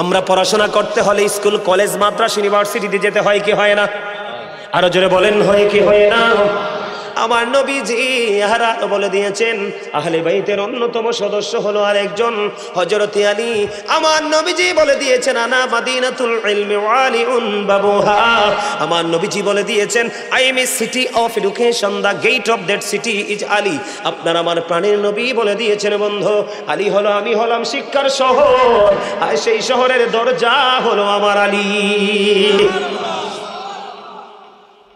আমরা পড়াশোনা করতে হলে স্কুল কলেজ মাদ্রাসা ইউনিভার্সিটিতে যেতে হয় কি হয় না? আরো জোরে বলেন হয় কি হয় না? আমার নবীজি ইহারা বলে দিয়েছেন আহলে বাইতের অন্যতম সদস্য হলো আরেকজন হযরত আলী। আমার নবীজি বলে দিয়েছেন আনা মাদিনাতুল ইলমি ওয়া আলিউন বাবুহা। আমার নবীজি বলে দিয়েছেন I am a city of education, the gate of that city is Ali. আপনার আমার প্রাণের নবী বলে দিয়েছেন বন্ধু আলী হলো, আমি হলাম শিক্ষার শহর, আর সেই শহরের দরজা হলো আমার আলী।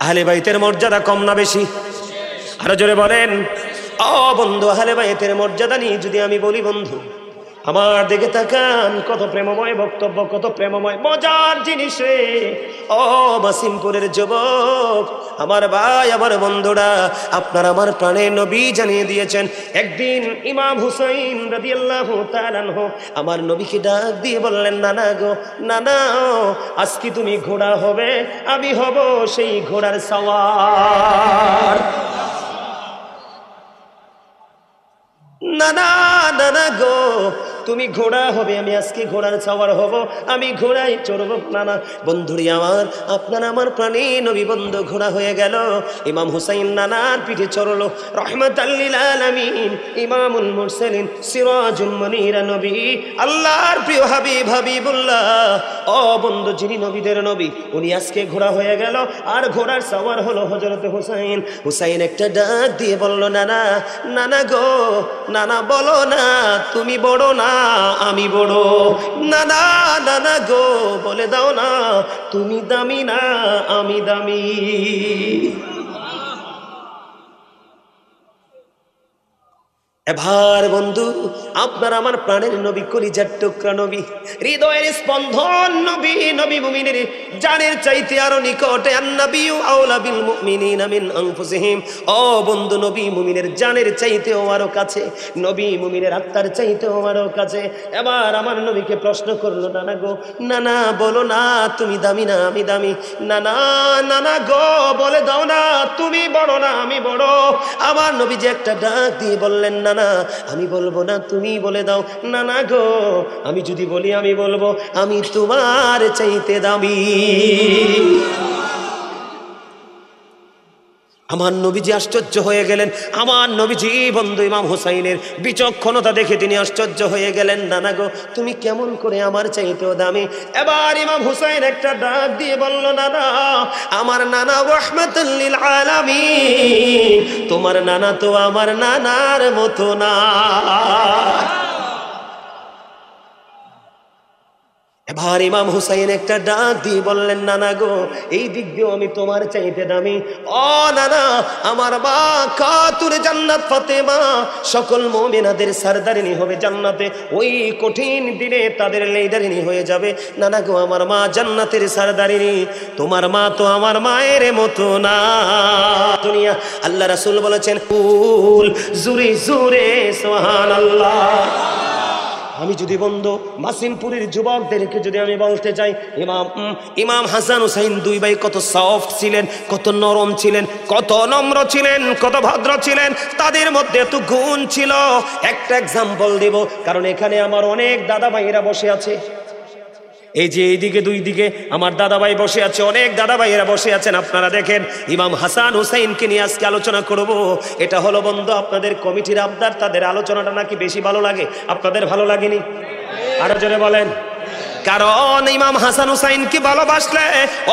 আহলে বাইতের মর্যাদা কম না বেশি? আরো জোরে বলেন। ও বন্ধু আহলে বাইতের মর্যাদা নিয়ে যদি আমি বলি বন্ধু, আমার দিকে তাকান, কত প্রেমময় বক্তব্য, কত প্রেমময় মজার জিনিসে। ও মাসিমপুরের যুবক, আমার ভাই, আমার বন্ধুরা, আপনার আমার প্রাণের নবী জানিয়ে দিয়েছেন একদিন ইমাম হুসাইন রাদিয়াল্লাহু তাআলা আনহু আমার নবীকে ডাক দিয়ে বললেন নানা গো, নানা আজকে তুমি ঘোড়া হবে, আমি হব সেই ঘোড়ার সওয়ার। নানা নানা গো তুমি ঘোড়া হবে, আমি আজকে ঘোড়ার সওয়ার হব, আমি ঘোড়ায় চড়ব। নানা বন্ধুরি আমার, আপনার আমার প্রাণী নবী বন্ধু ঘোড়া হয়ে গেল। ইমাম হুসাইন নানার পিঠে চড়লো। রহমাতাল লিল আলামিন, ইমামুল মুরসালিন, সিরাজুল মুনিরা নবী, আল্লাহর প্রিয় হাবিব হাবিবুল্লাহ, ও বন্ধু যিনি নবীদের নবী, উনি আজকে ঘোড়া হয়ে গেল। আর ঘোড়ার সওয়ার হলো হযরত হুসাইন। হুসাইন একটা ডাক দিয়ে বলল, নানা নানা গো, নানা বলো না তুমি বড় না আমি বড়, নানা নানা গো বলে দাও না তুমি দামি না আমি দামি। এবার বন্ধু আপনার আমার প্রাণের নবী, কলিজার টুকরা নবী, হৃদয়ের স্পন্দন নবী, নবী মুমিনের জানের চাইতে আরো নিকটে। আন-নাবিয়্যু আওলা বিল মুমিনিনা মিন আনফুসিহিম, ও বন্ধু নবী মুমিনের জানের চাইতেও আরো কাছে, নবী মুমিনের আত্মার চাইতেও আরো কাছে। এবার আমার নবীকে প্রশ্ন করলো, নানা গো, নানা বলো না তুমি দামি না আমি দামি, নানা নানা গো বলে দাও না তুমি বড় না আমি বড়। আমার নবী যে একটা ডাক দিয়ে বললেন, নানা আমি বলবো না তুমি বলে দাও, নানা গো আমি যদি বলি আমি বলবো আমি তোমার চাইতে দামি। আমার নবীজি আশ্চর্য হয়ে গেলেন। আমার নবীজি বন্ধু ইমাম হুসাইনের বিচক্ষণতা দেখে তিনি আশ্চর্য হয়ে গেলেন, নানা গো তুমি কেমন করে আমার চাইতেও দামি। এবার ইমাম হুসাইন একটা ডাক দিয়ে বলল, নানা আমার নানা রাহমাতুল লিল আলামিন, তোমার নানা তো আমার নানার মতো না। এবার ইমাম হুসাইন একটা ডাক দিয়ে বললেন, নানা গো এই দিক দিয়েও আমি তোমার চাইতে দামি। ও নানা আমার মা খাতুন জান্নাত ফাতেমা সকল মুমিনাদের সরদারিনী হবে জান্নাতে, ওই কঠিন দিনে তাদের লিডারিনী হয়ে যাবে। নানা গো আমার মা জান্নাতের সরদারিনী, তোমার মা তো আমার মায়ের মতো না। দুনিয়া আল্লাহ রাসূল বলেছেন, কুল জুরে জুরে সুবহানাল্লাহ। আমি যদি বন্ধু মাসিমপুরের যুবকদেরকে যদি আমি বলতে চাই, ইমাম হাসান হুসাইন দুই ভাই কত সফট ছিলেন, কত নরম ছিলেন, কত নম্র ছিলেন, কত ভদ্র ছিলেন, তাদের মধ্যে এত গুণ ছিল। একটা এক্সাম্পল দেব, কারণ এখানে আমার অনেক দাদা ভাইয়েরা বসে আছে। এই যে এইদিকে দুই দিকে আমার দাদা ভাই বসে আছে, অনেক দাদা ভাইয়েরা বসে আছেন। আপনারা দেখেন ইমাম হাসান হুসাইনকে নিয়ে আজকে আলোচনা করব। এটা হলো বন্ধু আপনাদের কমিটির আবদার, তাদের আলোচনাটা নাকি বেশি ভালো লাগে, আপনাদের ভালো লাগেনি? আরো জোরে বলেন। কারণ ইমাম হাসান হুসাইনকে ভালোবাসলে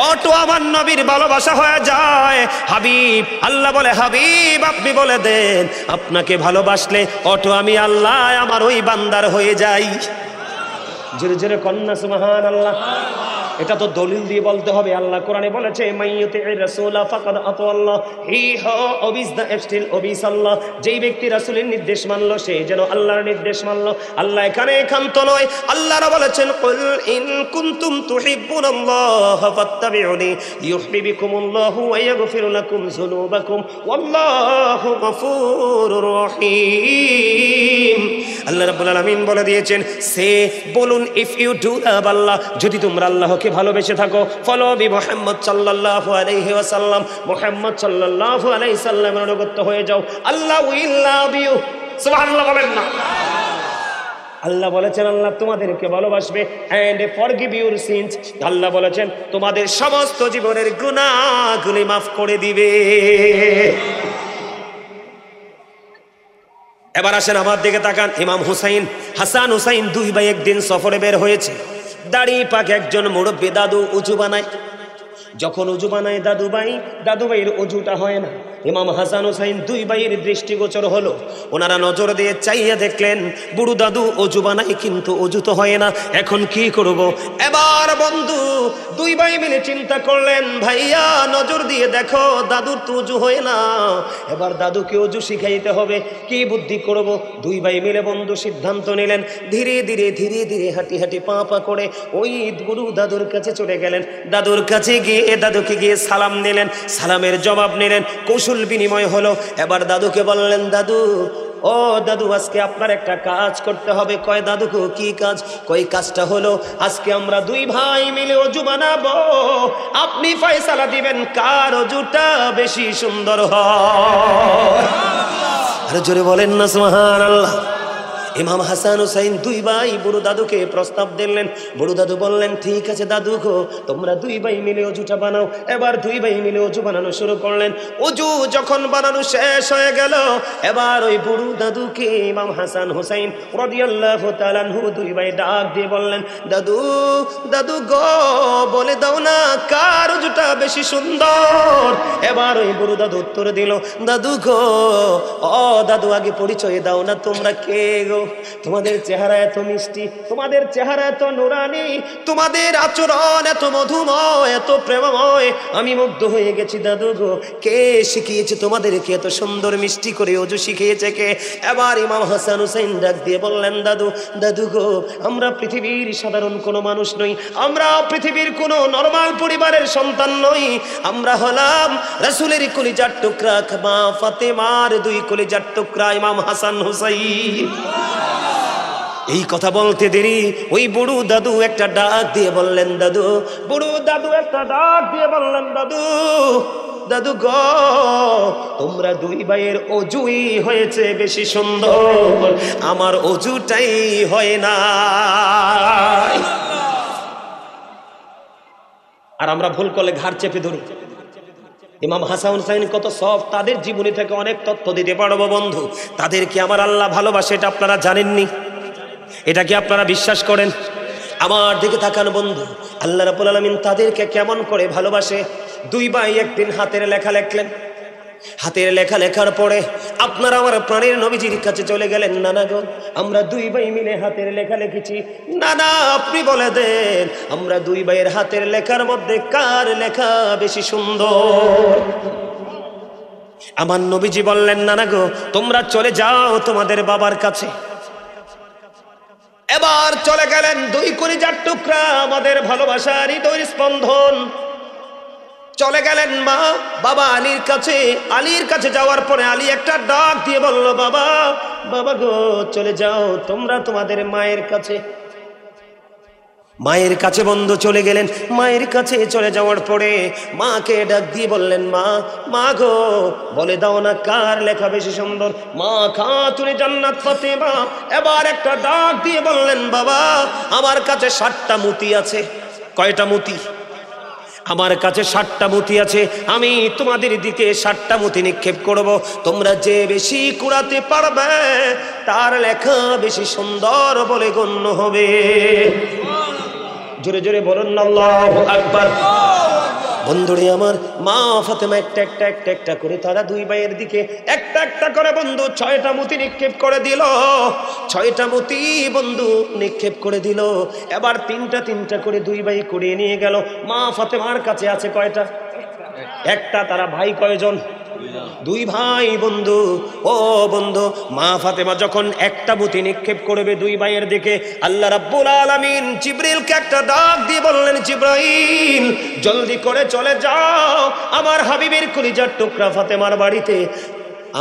অটো আমার নবীর ভালোবাসা হয়ে যায়। হাবিব আল্লাহ বলে, হাবিব আপনি বলে দেন আপনাকে ভালোবাসলে অটো আমি আল্লাহ আমার ওই বান্দার হয়ে যাই। জোরে জোরে কন্যা সুবহানাল্লাহ। এটা তো দলিল দিয়ে বলতে হবে। আল্লাহ কোরআনে বলেছে, মাইয়ুতির রাসূলা ফাকাদ আতাআল্লাহ, হি ওবিস দা স্টিল ওবিস আল্লাহ। যেই ব্যক্তি রাসূলের নির্দেশ মানলো সে যেন আল্লাহর নির্দেশ মানলো। আল্লাহ এখানে একান্ত নয়, আল্লাহরা বলেছেন, কুল ইন কুনতুম তুহিব্বুনাল্লাহ ফাত্তাবিউনি ইউহিব্বুকুমুল্লাহু ওয়া ইয়াগফির লাকুম যুনুবাকুম ওয়াল্লাহু গফুরুর রহিম। আল্লাহ রাব্বুল আলামিন বলে দিয়েছেন, সে বলুন ইফ ইউ ডু লাভ আল্লাহ, যদি তোমরা আল্লাহকে ভালোবেসে থাকো, ফলো বি মুহাম্মদ সাল্লাল্লাহু আলাইহি ওয়াসাল্লাম, মুহাম্মদ সাল্লাল্লাহু আলাইহি সাল্লামের অনুগত হয়ে যাও, আল্লাহ উইল লাভ ইউ। সুবহানাল্লাহ বলেন না? আল্লাহ বলেছেন আল্লাহ তোমাদেরকে ভালোবাসবে, এন্ড ফরগিভ ইউর সিনস। আল্লাহ বলেছেন তোমাদের সমস্ত জীবনের গুনাহগুলি মাফ করে দিবে। এবার আসেন আমার দিকে তাকান। ইমাম হুসাইন হাসান হুসাইন দুই ভাই একদিন সফরে বের হয়েছে। দাড়ি পাক একজন মুরব্বী দাদু উঁচু বানায়। যখন উজু বানায় দাদু ভাইয়ের অজুটা হয় না। ইমাম হাসান হুসাইন দুই ভাইয়ের দৃষ্টিগোচর হলো। ওনারা নজর দিয়ে চাইয়া দেখলেন বুড়ো দাদু অজু বানায় কিন্তু অজু তো হয় না, এখন কি করব? এবার বন্ধু দুই ভাই মিলে চিন্তা করলেন, ভাইয়া নজর দিয়ে দেখো দাদুর তো অজু হয় না, এবার দাদুকে অজু শিখাইতে হবে, কি বুদ্ধি করব? দুই ভাই মিলে বন্ধু সিদ্ধান্ত নিলেন, ধীরে ধীরে ধীরে ধীরে হাঁটি হাঁটি পা পা করে ওই বুড়ো দাদুর কাছে চলে গেলেন। দাদুর কাছে গিয়ে দাদুকে গিয়ে সালাম দিলেন, সালামের জবাব নিলেন, কৌশল বিনিময় হলো। এবার দাদুকে বললেন, দাদু ও দাদু আজকে আপনার একটা কাজ করতে হবে। কয় দাদুকে কি কাজ? কই কাজটা হলো আজকে আমরা দুই ভাই মিলে অজু বানাবো, আপনি ফয়সালা দিবেন কার অজুটা বেশি সুন্দর হয়। আরে জোরে বলেন না সুবহানাল্লাহ। ইমাম হাসান হুসাইন দুই ভাই বড় দাদুকে প্রস্তাব দিলেন। বড় দাদু বললেন, ঠিক আছে দাদু গো, তোমরা দুই ভাই মিলে অজুটা বানাও। এবার দুই ভাই মিলে অজু বানানো শুরু করলেন। অজু যখন বানানো শেষ হয়ে গেল, এবার ওই বড় দাদুকে ইমাম হাসান হুসাইন রাদিয়াল্লাহু তাআলা আনহু দুই ভাই ডাক দিয়ে বললেন, দাদু দাদু গো, বলে দাও না কার অজুটা বেশি সুন্দর। এবার ওই বড় দাদু উত্তর দিল, দাদু গো, ও দাদু আগে পরিচয় দাও না, তোমরা কে গো? তোমাদের চেহারা এত মিষ্টি, তোমাদের চেহারা এত নুরানি, তোমাদের আচরণ এত মধুময়, এত প্রেমময়, আমি মুগ্ধ হয়ে গেছি দাদু গো। কে শিখিয়েছে তোমাদেরকে এত সুন্দর মিষ্টি করে অজু শিখিয়েছে কে? এবার ইমাম হাসান হুসাইন ডাক দিয়ে বললেন, দাদু দাদু গো, আমরা পৃথিবীর সাধারণ কোনো মানুষ নই, আমরা পৃথিবীর কোনো নরমাল পরিবারের সন্তান নই, আমরা হলাম রাসূলের কলিজার টুকরা, মা ফাতেমার দুই কলিজার টুকরা ইমাম হাসান হুসাইন। এই কথা বলতে দেরি ওই বুড়ো দাদু একটা ডাক দিয়ে বললেন, দাদু, বুড়ো দাদু একটা ডাক দিয়ে বললেন, দাদু দাদু গো, তোমরা দুই ভাইয়ের অজুই হয়েছে বেশি সুন্দর, আমার অজুটাই হয় না। আর আমরা ভুল করলে ঘাড় চেপে ধরি। ইমাম হাসান হুসাইন কত সফট, তাদের জীবনী থেকে অনেক তথ্য দিতে পারবো বন্ধু। তাদেরকে আমার আল্লাহ ভালোবাসে, এটা আপনারা জানেননি? এটা কি আপনারা বিশ্বাস করেন? আমার দিকে তাকান বন্ধু, আল্লাহ রাব্বুল আলামিন তাদেরকে কেমন করে ভালোবাসে। দুই ভাই একদিন হাতের লেখা লেখলেন। হাতের লেখা লেখার পরে আপনারা আমার প্রাণের নবীজির কাছে চলে গেলেন, নানা গো, আমরা দুই ভাই মিলে হাতের লেখা লিখেছি। নানা আপনি বলে দেন, আমরা দুই ভাইয়ের হাতের লেখার মধ্যে কার লেখা বেশি সুন্দর? আমার নবীজি বললেন, নানা গো, তোমরা চলে যাও তোমাদের বাবার কাছে। এবার চলে গেলেন দুই কলিজার টুকরা, আমাদের ভালোবাসার হৃদয়ের স্পন্দন। চলে গেলেন মা বাবা আলীর কাছে। আলীর কাছে যাওয়ার পরে আলী একটা ডাক দিয়ে বলল, বাবা বাবা গো, চলে যাও তোমরা তোমাদের মায়ের কাছে। মায়ের কাছে বন্ধু চলে গেলেন। মায়ের কাছে চলে যাওয়ার পরে মাকে ডাক দিয়ে বললেন, মা মা গো, বলে দাও না কার লেখা বেশি সুন্দর? মা খাতুনে জান্নাত ফাতেমা এবার একটা ডাক দিয়ে বললেন, বাবা আমার কাছে 60টা মতি আছে। কয়টা মতি? আমার কাছে 60টা মতি আছে। আমি তোমাদের দিকে 60টা মতি নিক্ষেপ করব, তোমরা যে বেশি কুড়াতে পারবে তার লেখা বেশি সুন্দর বলে গণ্য হবে। জোরে জোরে বলুন আল্লাহু আকবার। বন্ধুরে আমার, মা ফাতেমা একটা একটা একটা একটা করে তারা দুই ভাইয়ের দিকে একটা একটা করে বন্ধু 6টা মতি নিক্ষেপ করে দিল। 6টা মতি বন্ধু নিক্ষেপ করে দিল। এবার তিনটা তিনটা করে দুই ভাই কুড়িয়ে নিয়ে গেল। মা ফাতেমার কাছে আছে কয়টা? একটা। তারা ভাই কয়জন? দুই ভাই বন্ধু। ও বন্ধু, মা ফাতেমা যখন একটা মতি নিক্ষেপ করবে দুই ভাইয়ের দিকে, আল্লাহ রাব্বুল আলামিন জিবরিলকে একটা ডাক দিয়ে বললেন, জিবরাইল জলদি করে চলে যাও আমার হাবিবের কলিজার টুকরা ফাতেমার বাড়িতে।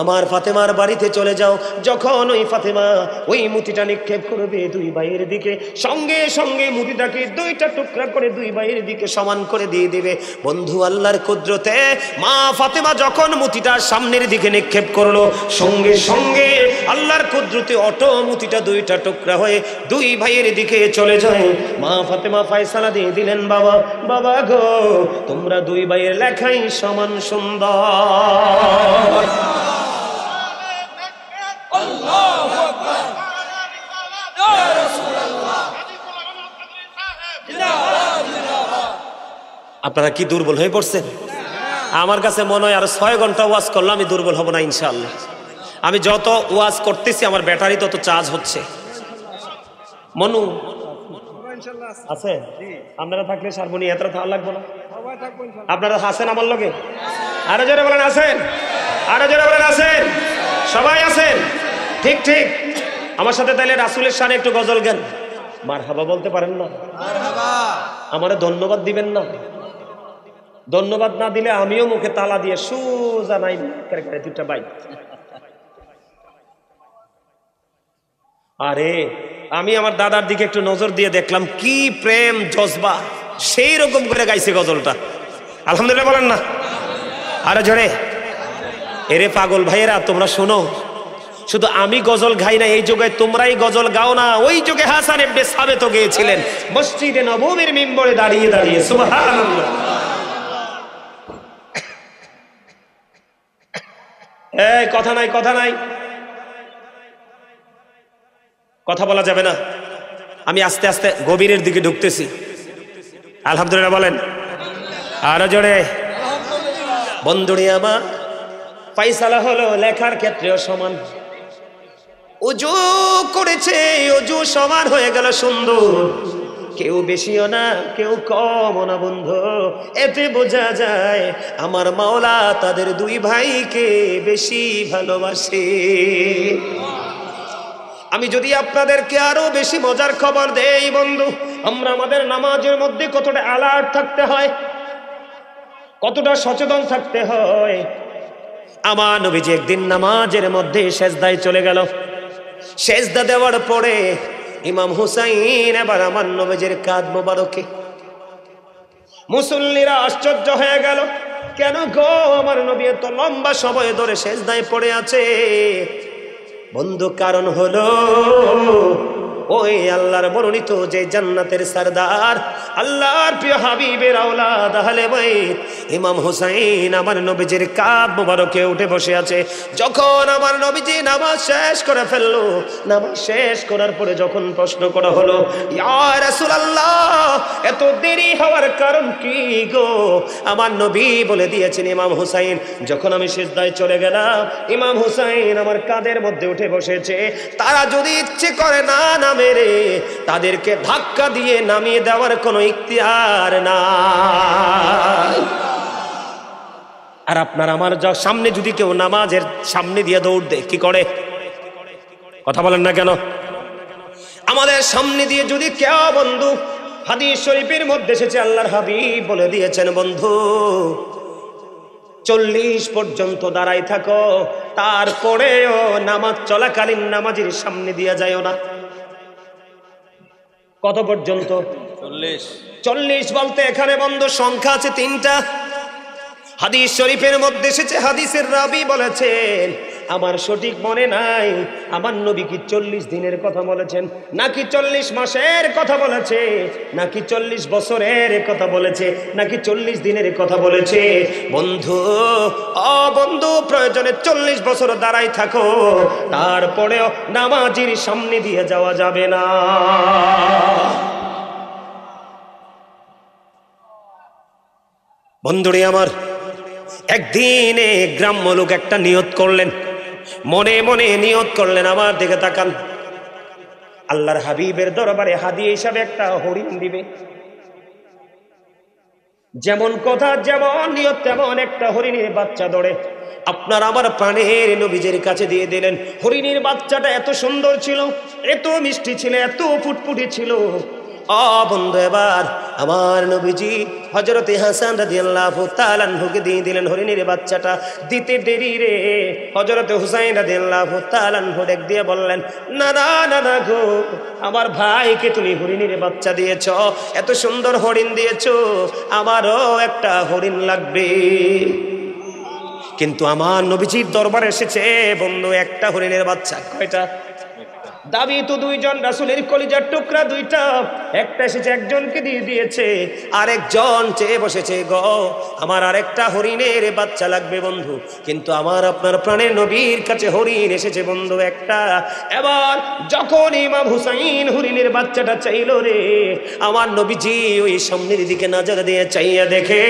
আমার ফাতেমার বাড়িতে চলে যাও। যখন ওই ফাতেমা ওই মুতিটা নিক্ষেপ করবে দুই ভাইয়ের দিকে, সঙ্গে সঙ্গে মুতিটাকে 2টা টুকরা করে দুই ভাইয়ের দিকে সমান করে দিয়ে দিবে। বন্ধু আল্লাহর কুদরতে মা ফাতেমা যখন মুতিটা সামনের দিকে নিক্ষেপ করলো, সঙ্গে সঙ্গে আল্লাহর কুদরতে অটো মুতিটা 2টা টুকরা হয়ে দুই ভাইয়ের দিকে চলে যায়। মা ফাতেমা ফয়সালা দিয়ে দিলেন, বাবা বাবা গো, তোমরা দুই ভাইয়ের লেখাই সমান সুন্দর। আপনারা কি দুর্বল হয়ে পড়ছেন? আমার কাছে মনে হয় আর 6 ঘন্টা ওয়াজ করলে আমি দুর্বল হব না ইনশাআল্লাহ। আমি যত ওয়াজ করতেছি আমার ব্যাটারি তত চার্জ হচ্ছে। মনু আছে? আপনারা থাকলে সারবনি, এত ভালো লাগবে না? আপনারা আছেন আমার লগে? আরো জোরে বলেন আছেন, আরো জোরে বলেন আছেন, সবাই আছেন? ঠিক ঠিক। আমার সাথে তাইলে রাসূলের শানে একটু গজল গান। মারহাবা বলতে পারেন না? আমারে ধন্যবাদ দিবেন না? ধন্যবাদ না দিলে আমিও মুখে তালা দিয়ে সোজা নাই দুটা বাই। আরে আমি আমার দাদার দিকে একটু নজর দিয়ে দেখলাম, কি প্রেম জজবা, সেই রকম করে গাইছে গজলটা। আলহামদুলিল্লাহ বলেন না? আরে জোরে। এরে পাগল ভাইয়েরা তোমরা শোনো, শুধু আমি গজল গাই না, এই যুগে তোমরাই গজল গাও না। ওই যুগে হাসান ইবনে সাবিত গিয়েছিলেন মসজিদে নববীর মিম্বরে দাঁড়িয়ে দাঁড়িয়ে, সুবহানাল্লাহ। এই কথা নাই, কথা নাই, কথা বলা যাবে না। আমি আস্তে আস্তে গভীরের দিকে ঢুকতেছি। আলহামদুলিল্লাহ বলেন আরো জোরে। বন্ধুরে আমার, ফাইসালা হলো লেখার ক্ষেত্রেও সমান। ওযু করেছে, ওযু সমান হয়ে গেল সুন্দর, কেউ বেশিও না কেউ কমও না বন্ধু। এতে বোঝা যায় আমার মাওলা তাদের দুই ভাইকে বেশি ভালোবাসে। আমি যদি আপনাদেরকে আরো বেশি মজার খবর দেই বন্ধু, আমরা আমাদের নামাজের মধ্যে কতটা অ্যালার্ট থাকতে হয়, কতটা সচেতন থাকতে হয়। আমার নবীজি একদিন নামাজের মধ্যে সেজদায় চলে গেল। সেজদা দেওয়ার পরে ইমাম হুসাইন এবার আমার নবীজির কাঁধ মোবারকে, মুসল্লিরা আশ্চর্য হয়ে গেল, কেন গো আমার নবী এত লম্বা সময় ধরে সেজদায় পড়ে আছে? বন্ধু কারণ হলো ওই আল্লাহর মনোনীত যে জান্নাতের সরদার, আল্লাহর প্রিয় হাবিবের আওলাদ আহলে বাইত ইমাম হুসাইন আমার নবীজির কাঁধ মোবারকে উঠে বসে আছে। যখন আমার নবীজি নামাজ শেষ করে ফেললো, নামাজ শেষ করার পরে যখন প্রশ্ন করা হলো, ইয়া রাসূলুল্লাহ এত দেরি হওয়ার কারণ কি গো? আমার নবী বলে দিয়েছেন ইমাম হুসাইন যখন আমি সিজদায় চলে গেলাম, ইমাম হুসাইন আমার কাঁধের মধ্যে উঠে বসেছে। তারা যদি ইচ্ছে করে না মেরে, তাদেরকে ধাক্কা দিয়ে নামিয়ে দেওয়ার কোনো ইখতিয়ার নাই। আর আপনার আমার সামনে যদি কেউ নামাজের সামনে দিয়ে দৌড় দেয়, কি করে? কথা বলেন না কেন? আমাদের সামনে দিয়ে যদি কেউ বন্ধু, হাদিস শরীফের মধ্যে এসেছে আল্লাহর হাবিব বলে দিয়েছেন বন্ধু 40 পর্যন্ত দাঁড়াই থাকো, তারপরেও নামাজ চলাকালীন নামাজের সামনে দিয়ে যায়ও না। কত পর্যন্ত? 40 বলতে এখানে বন্ধু সংখ্যা আছে 3টা। হাদিস শরীফের মধ্যে এসেছে, হাদিসের রাবী বলেছেন আমার সঠিক মনে নাই আমার নবী কি 40 দিনের কথা বলেছেন, নাকি 40 মাসের কথা বলেছে, নাকি 40 বছরের কথা বলেছে, নাকি 40 দিনের কথা বলেছে। বন্ধু বন্ধু প্রয়োজনে 40 বছর দাঁড়াই থাকো, তারপরেও নামাজের সামনে দিয়ে যাওয়া যাবে না। বন্ধুরে আমার, একদিনে গ্রাম্য লোক একটা নিয়ত করলেন, মনে মনে নিয়ত করলেন, আমার দিকে তাকান, আল্লাহর হাবিবের দরবারে হাদিয়া হিসাবে একটা হরিণ দিবে। যেমন কথা যেমন নিয়ত তেমন একটা হরিণের বাচ্চা ধরে আপনার আমার প্রাণের নবীজির কাছে দিয়ে দিলেন। হরিণের বাচ্চাটা এত সুন্দর ছিল, এত মিষ্টি ছিল, এত ফুটফুটে ছিল। বন্ধু এবার আমার নবীজি হযরতে হাসান রাদিয়াল্লাহু তাআলা আনহুকে দিয়ে দিলেন হরিণের বাচ্চাটা। দিতে দেরি রে হযরতে হুসাইন রাদিয়াল্লাহু তাআলা আনহু ডাক দিয়ে বললেন, না না না না গো, আমার ভাইকে তুমি হরিণের বাচ্চা দিয়েছ, এত সুন্দর হরিণ দিয়েছ, আমারও একটা হরিণ লাগবে। কিন্তু আমার নবীজির দরবারে এসেছে বন্ধু একটা হরিণের বাচ্চা। কয়টা? দাবি তো 2 জন, রাসূলের কলিজার টুকরা 2টা। একটা এসেছে একজনকে দিয়ে দিয়েছে, আরেকজন চেয়ে বসেছে গো আমার আরেকটা হরিণের বাচ্চা লাগবে বন্ধু। কিন্তু আমার আপনার প্রাণের নবীর কাছে হরিণ এসেছে বন্ধু একটা। এবার যখন ইমাম হুসাইন হরিণের বাচ্চাটা চাইল রে, আমার নবীজি ওই সামনের দিকে নজর দিয়ে চাইয়া দেখে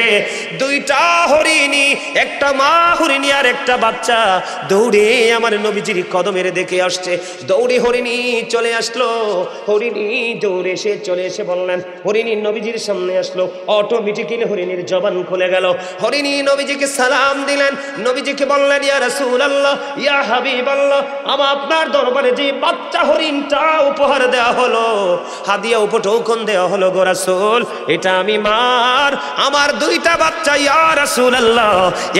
2টা হরিণী, একটা মা হরিণী আর একটা বাচ্চা দৌড়ে আমার নবীজির কদমের দেখে আসছে। দৌড়ে হরিণী চলে আসলো, হরিণী দৌড়ে এসে চলে এসে বললেন, হরিণী নবীজির সামনে আসলো, অটোমেটিক্যালি হরিণীর জবান খুলে গেল। হরিণী নবীজিকে সালাম দিলেন, নবীজিকে বললেন, ইয়া রাসূলুল্লাহ, ইয়া হাবিবাল্লাহ, আমার আপনার দরবারে যে বাচ্চা হরিণটা উপহার দেওয়া হলো, হাদিয়া উপটোকন দেওয়া হলো গো রাসূল, এটা আমি মার, আমার 2টা বাচ্চা ইয়া রাসূলুল্লাহ,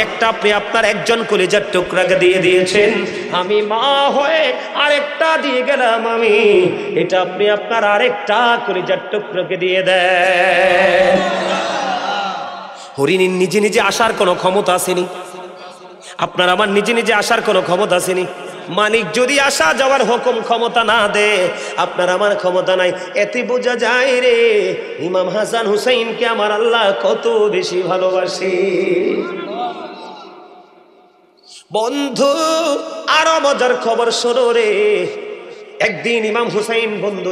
একটা আপনি আপনার একজন কলিজার টুকরাকে দিয়ে দিয়েছেন, আমি মা হয়ে আরেকটা দিয়ে গেলাম আমি, এটা আপনি আপনার আরেকটা কলিজার টুকরাকে দিয়ে দেন। হরিণীর নিজে নিজে আসার কোনো ক্ষমতা আসেনি, আপনার আমার নিজে নিজে আসার কোনো ক্ষমতা আসেনি। মালিক যদি আসা যাওয়ার হুকুম ক্ষমতা না দে, আপনার আমার ক্ষমতা নাই, এতে বোঝা যায় রে ইমাম হাসান হুসাইনকে আমার আল্লাহ কত বেশি ভালোবাসে। বন্ধু আরো মজার খবর শোনো রে। একদিন ইমাম হুসাইন বন্ধু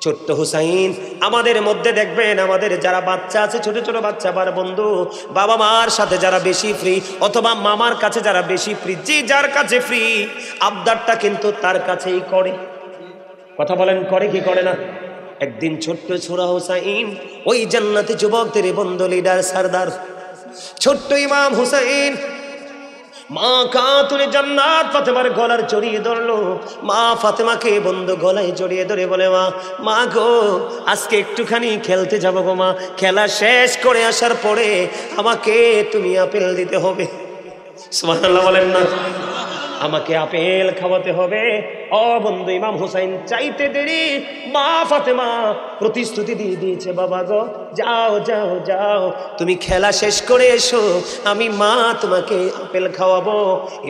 ছোট্ট হুসাইন, আমাদের মধ্যে দেখবেন আমাদের যারা বাচ্চা আছে, ছোট ছোট বাচ্চা, আবার বন্ধু বাবা মার সাথে যারা বেশি ফ্রি অথবা মামার কাছে যারা বেশি ফ্রি, যে যার কাছে ফ্রি আবদারটা কিন্তু তার কাছেই করে। কথা বলেন, করে কি করে না? একদিন ছোট্ট ছোড়া হুসাইন, ওই জান্নাতি যুবকদের বন্ধু, লিডার, সরদার ছোট্ট ইমাম হুসাইন মা খাতুনে জান্নাত ফাতেমার গলার জড়িয়ে ধরলো। মা ফাতেমাকে বন্ধু গলায় জড়িয়ে ধরে বলে, মা গো আজকে একটুখানি খেলতে যাবো গো মা, খেলা শেষ করে আসার পরে আমাকে তুমি আপেল দিতে হবে। সুবহানাল্লাহ বলেন না? আমাকে আপেল খাওয়াতে হবে। ও বন্ধু ইমাম হুসাইন চাইতে দেরি, মা ফাতেমা প্রতিশ্রুতি দিয়ে দিয়েছে, বাবা গো যাও যাও যাও, তুমি খেলা শেষ করে এসো, আমি মা তোমাকে আপেল খাওয়াবো।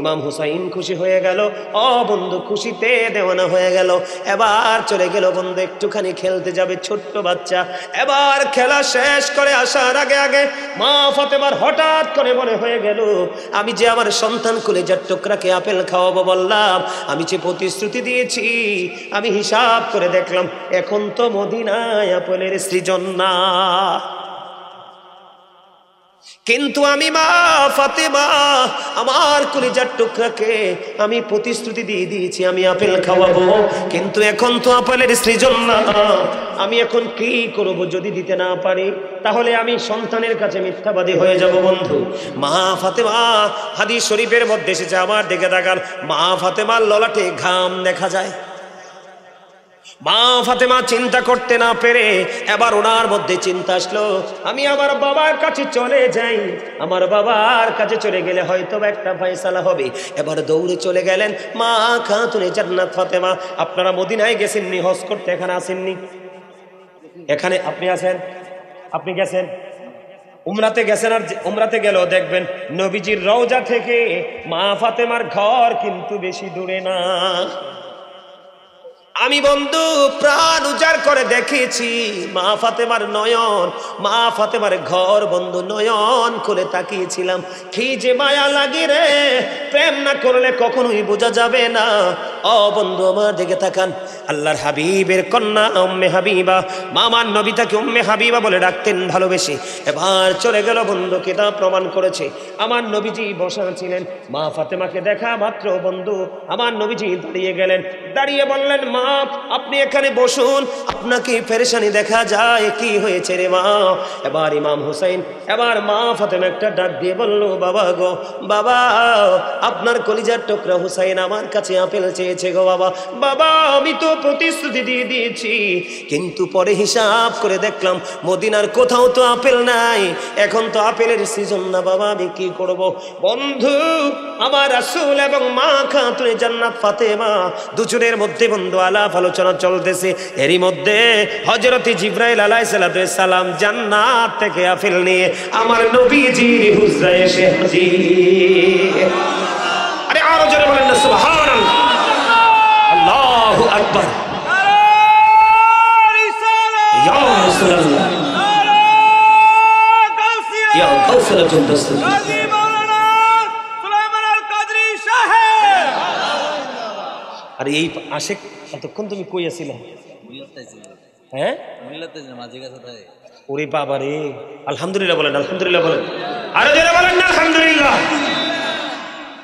ইমাম হুসাইন খুশি হয়ে গেল। ও বন্ধু খুশিতে দেওয়ানা হয়ে গেল। এবার চলে গেল বন্ধু, একটুখানি খেলতে যাবে, ছোট্ট বাচ্চা। এবার খেলা শেষ করে আসার আগে আগে মা ফাতেমার হঠাৎ করে মনে হয়ে গেল, আমি যে আমার সন্তান কলিজার টুকরাকে আপেল খাওয়াবো বললাম, আমি যে প্রতিশ্রুতি দিয়েছি, আমি হিসাব করে দেখলাম এখন তো মদিনায় আপেলের সৃজন না, কিন্তু আমি মা ফাতেমা আমার কলিজার টুকরাকে আমি প্রতিশ্রুতি দিয়ে দিয়েছি আমি আপেল খাওয়াবো, কিন্তু এখন তো আপেলের সৃজন না, আমি এখন কি করব? যদি দিতে না পারি তাহলে আমি সন্তানের কাছে মিথ্যাবাদী হয়ে যাব। বন্ধু মা ফাতেমা, হাদিস শরীফের মধ্যে এসেছে, আমার দিকে তাকান, মা ফাতেমার ললাটে ঘাম দেখা যায়। মা ফাতেমা চিন্তা করতে না পেরে এবার ওনার মধ্যে চিন্তা আসলো, আমি আমার বাবার কাছে চলে যাই, আমার বাবার কাছে চলে গেলে হয়তো একটা ফয়সালা হবে। এবার দৌড়ে চলে গেলেন মা খাতুনে জান্নাত ফাতেমা। আপনারা মদিনায় গেছেননি, হজ করতে, এখানে আসেননি? এখানে আপনি আছেন, আপনি গেছেন উমরাতে গেছেন, আর উমরাতে গেলেও দেখবেন নবীজির রওজা থেকে মা ফাতেমার ঘর কিন্তু বেশি দূরে না। আমি বন্ধু প্রাণ উজাড় করে দেখেছি মা ফাতেমার নয়ন, মা ফাতেমার ঘর বন্ধু নয়ন খুলে তাকিয়েছিলাম, কি যে মায়া লাগে রে, প্রেম না করলে কখনোই বোঝা যাবে না। ও বন্ধু আমার দিকে তাকান, আল্লাহর হাবিবের কন্যা উম্মে হাবিবা, মামার নবী তাকে উম্মে হাবিবা বলে ডাকতেন ভালোবেসে। এবার চলে গেল বন্ধু, কিতাব প্রমাণ করেছে আমার নবীজি বসা ছিলেন, মা ফাতেমাকে দেখা মাত্র বন্ধু আমার নবীজি দাঁড়িয়ে গেলেন, দাঁড়িয়ে বললেন, মা আপনি এখানে বসুন, আপনাকে পেরেশানি দেখা যায়, কি হয়েছে রে মা? এবার ইমাম হুসাইন, এবার মা ফাতেমা একটা ডাক দিয়ে বলল, বাবা গো বাবা, আপনার কলিজার টুকরা হুসাইন আমার কাছে আপেল চেয়েছে গো বাবা। বাবা আমি তো প্রতিশ্রুতি দিয়ে দিয়েছি, কিন্তু পরে হিসাব করে দেখলাম মদিনার কোথাও তো আপেল নাই, এখন তো আপেলের সিজন না বাবা, আমি কি করব? বন্ধু আমার রাসূল এবং মা খাতুনে জান্নাত ফাতেমা দুজনের মধ্যে বন্ধু আলাপ আলোচনা চলতেছে। এরই মধ্যে হযরত জিবরাইল আলাইহিস সালাম জান্নাত থেকে আপেল নিয়ে আমার নবীজির হুজরায় এসে হাজির। আরে আরো জোরে বলেন না সুবহানাল্লাহ, আল্লাহু আকবার, ইয়া রাসূলুল্লাহ, ইয়া গাউসুল দস্তগীর। আর এই আশেক এতক্ষণ তুমি কই আছিলা? হ্যাঁ ওরে বাবা রে, আলহামদুলিল্লাহ বলেন, আলহামদুলিল্লাহ বলেন, আরো জোরে বলেন না আলহামদুলিল্লাহ।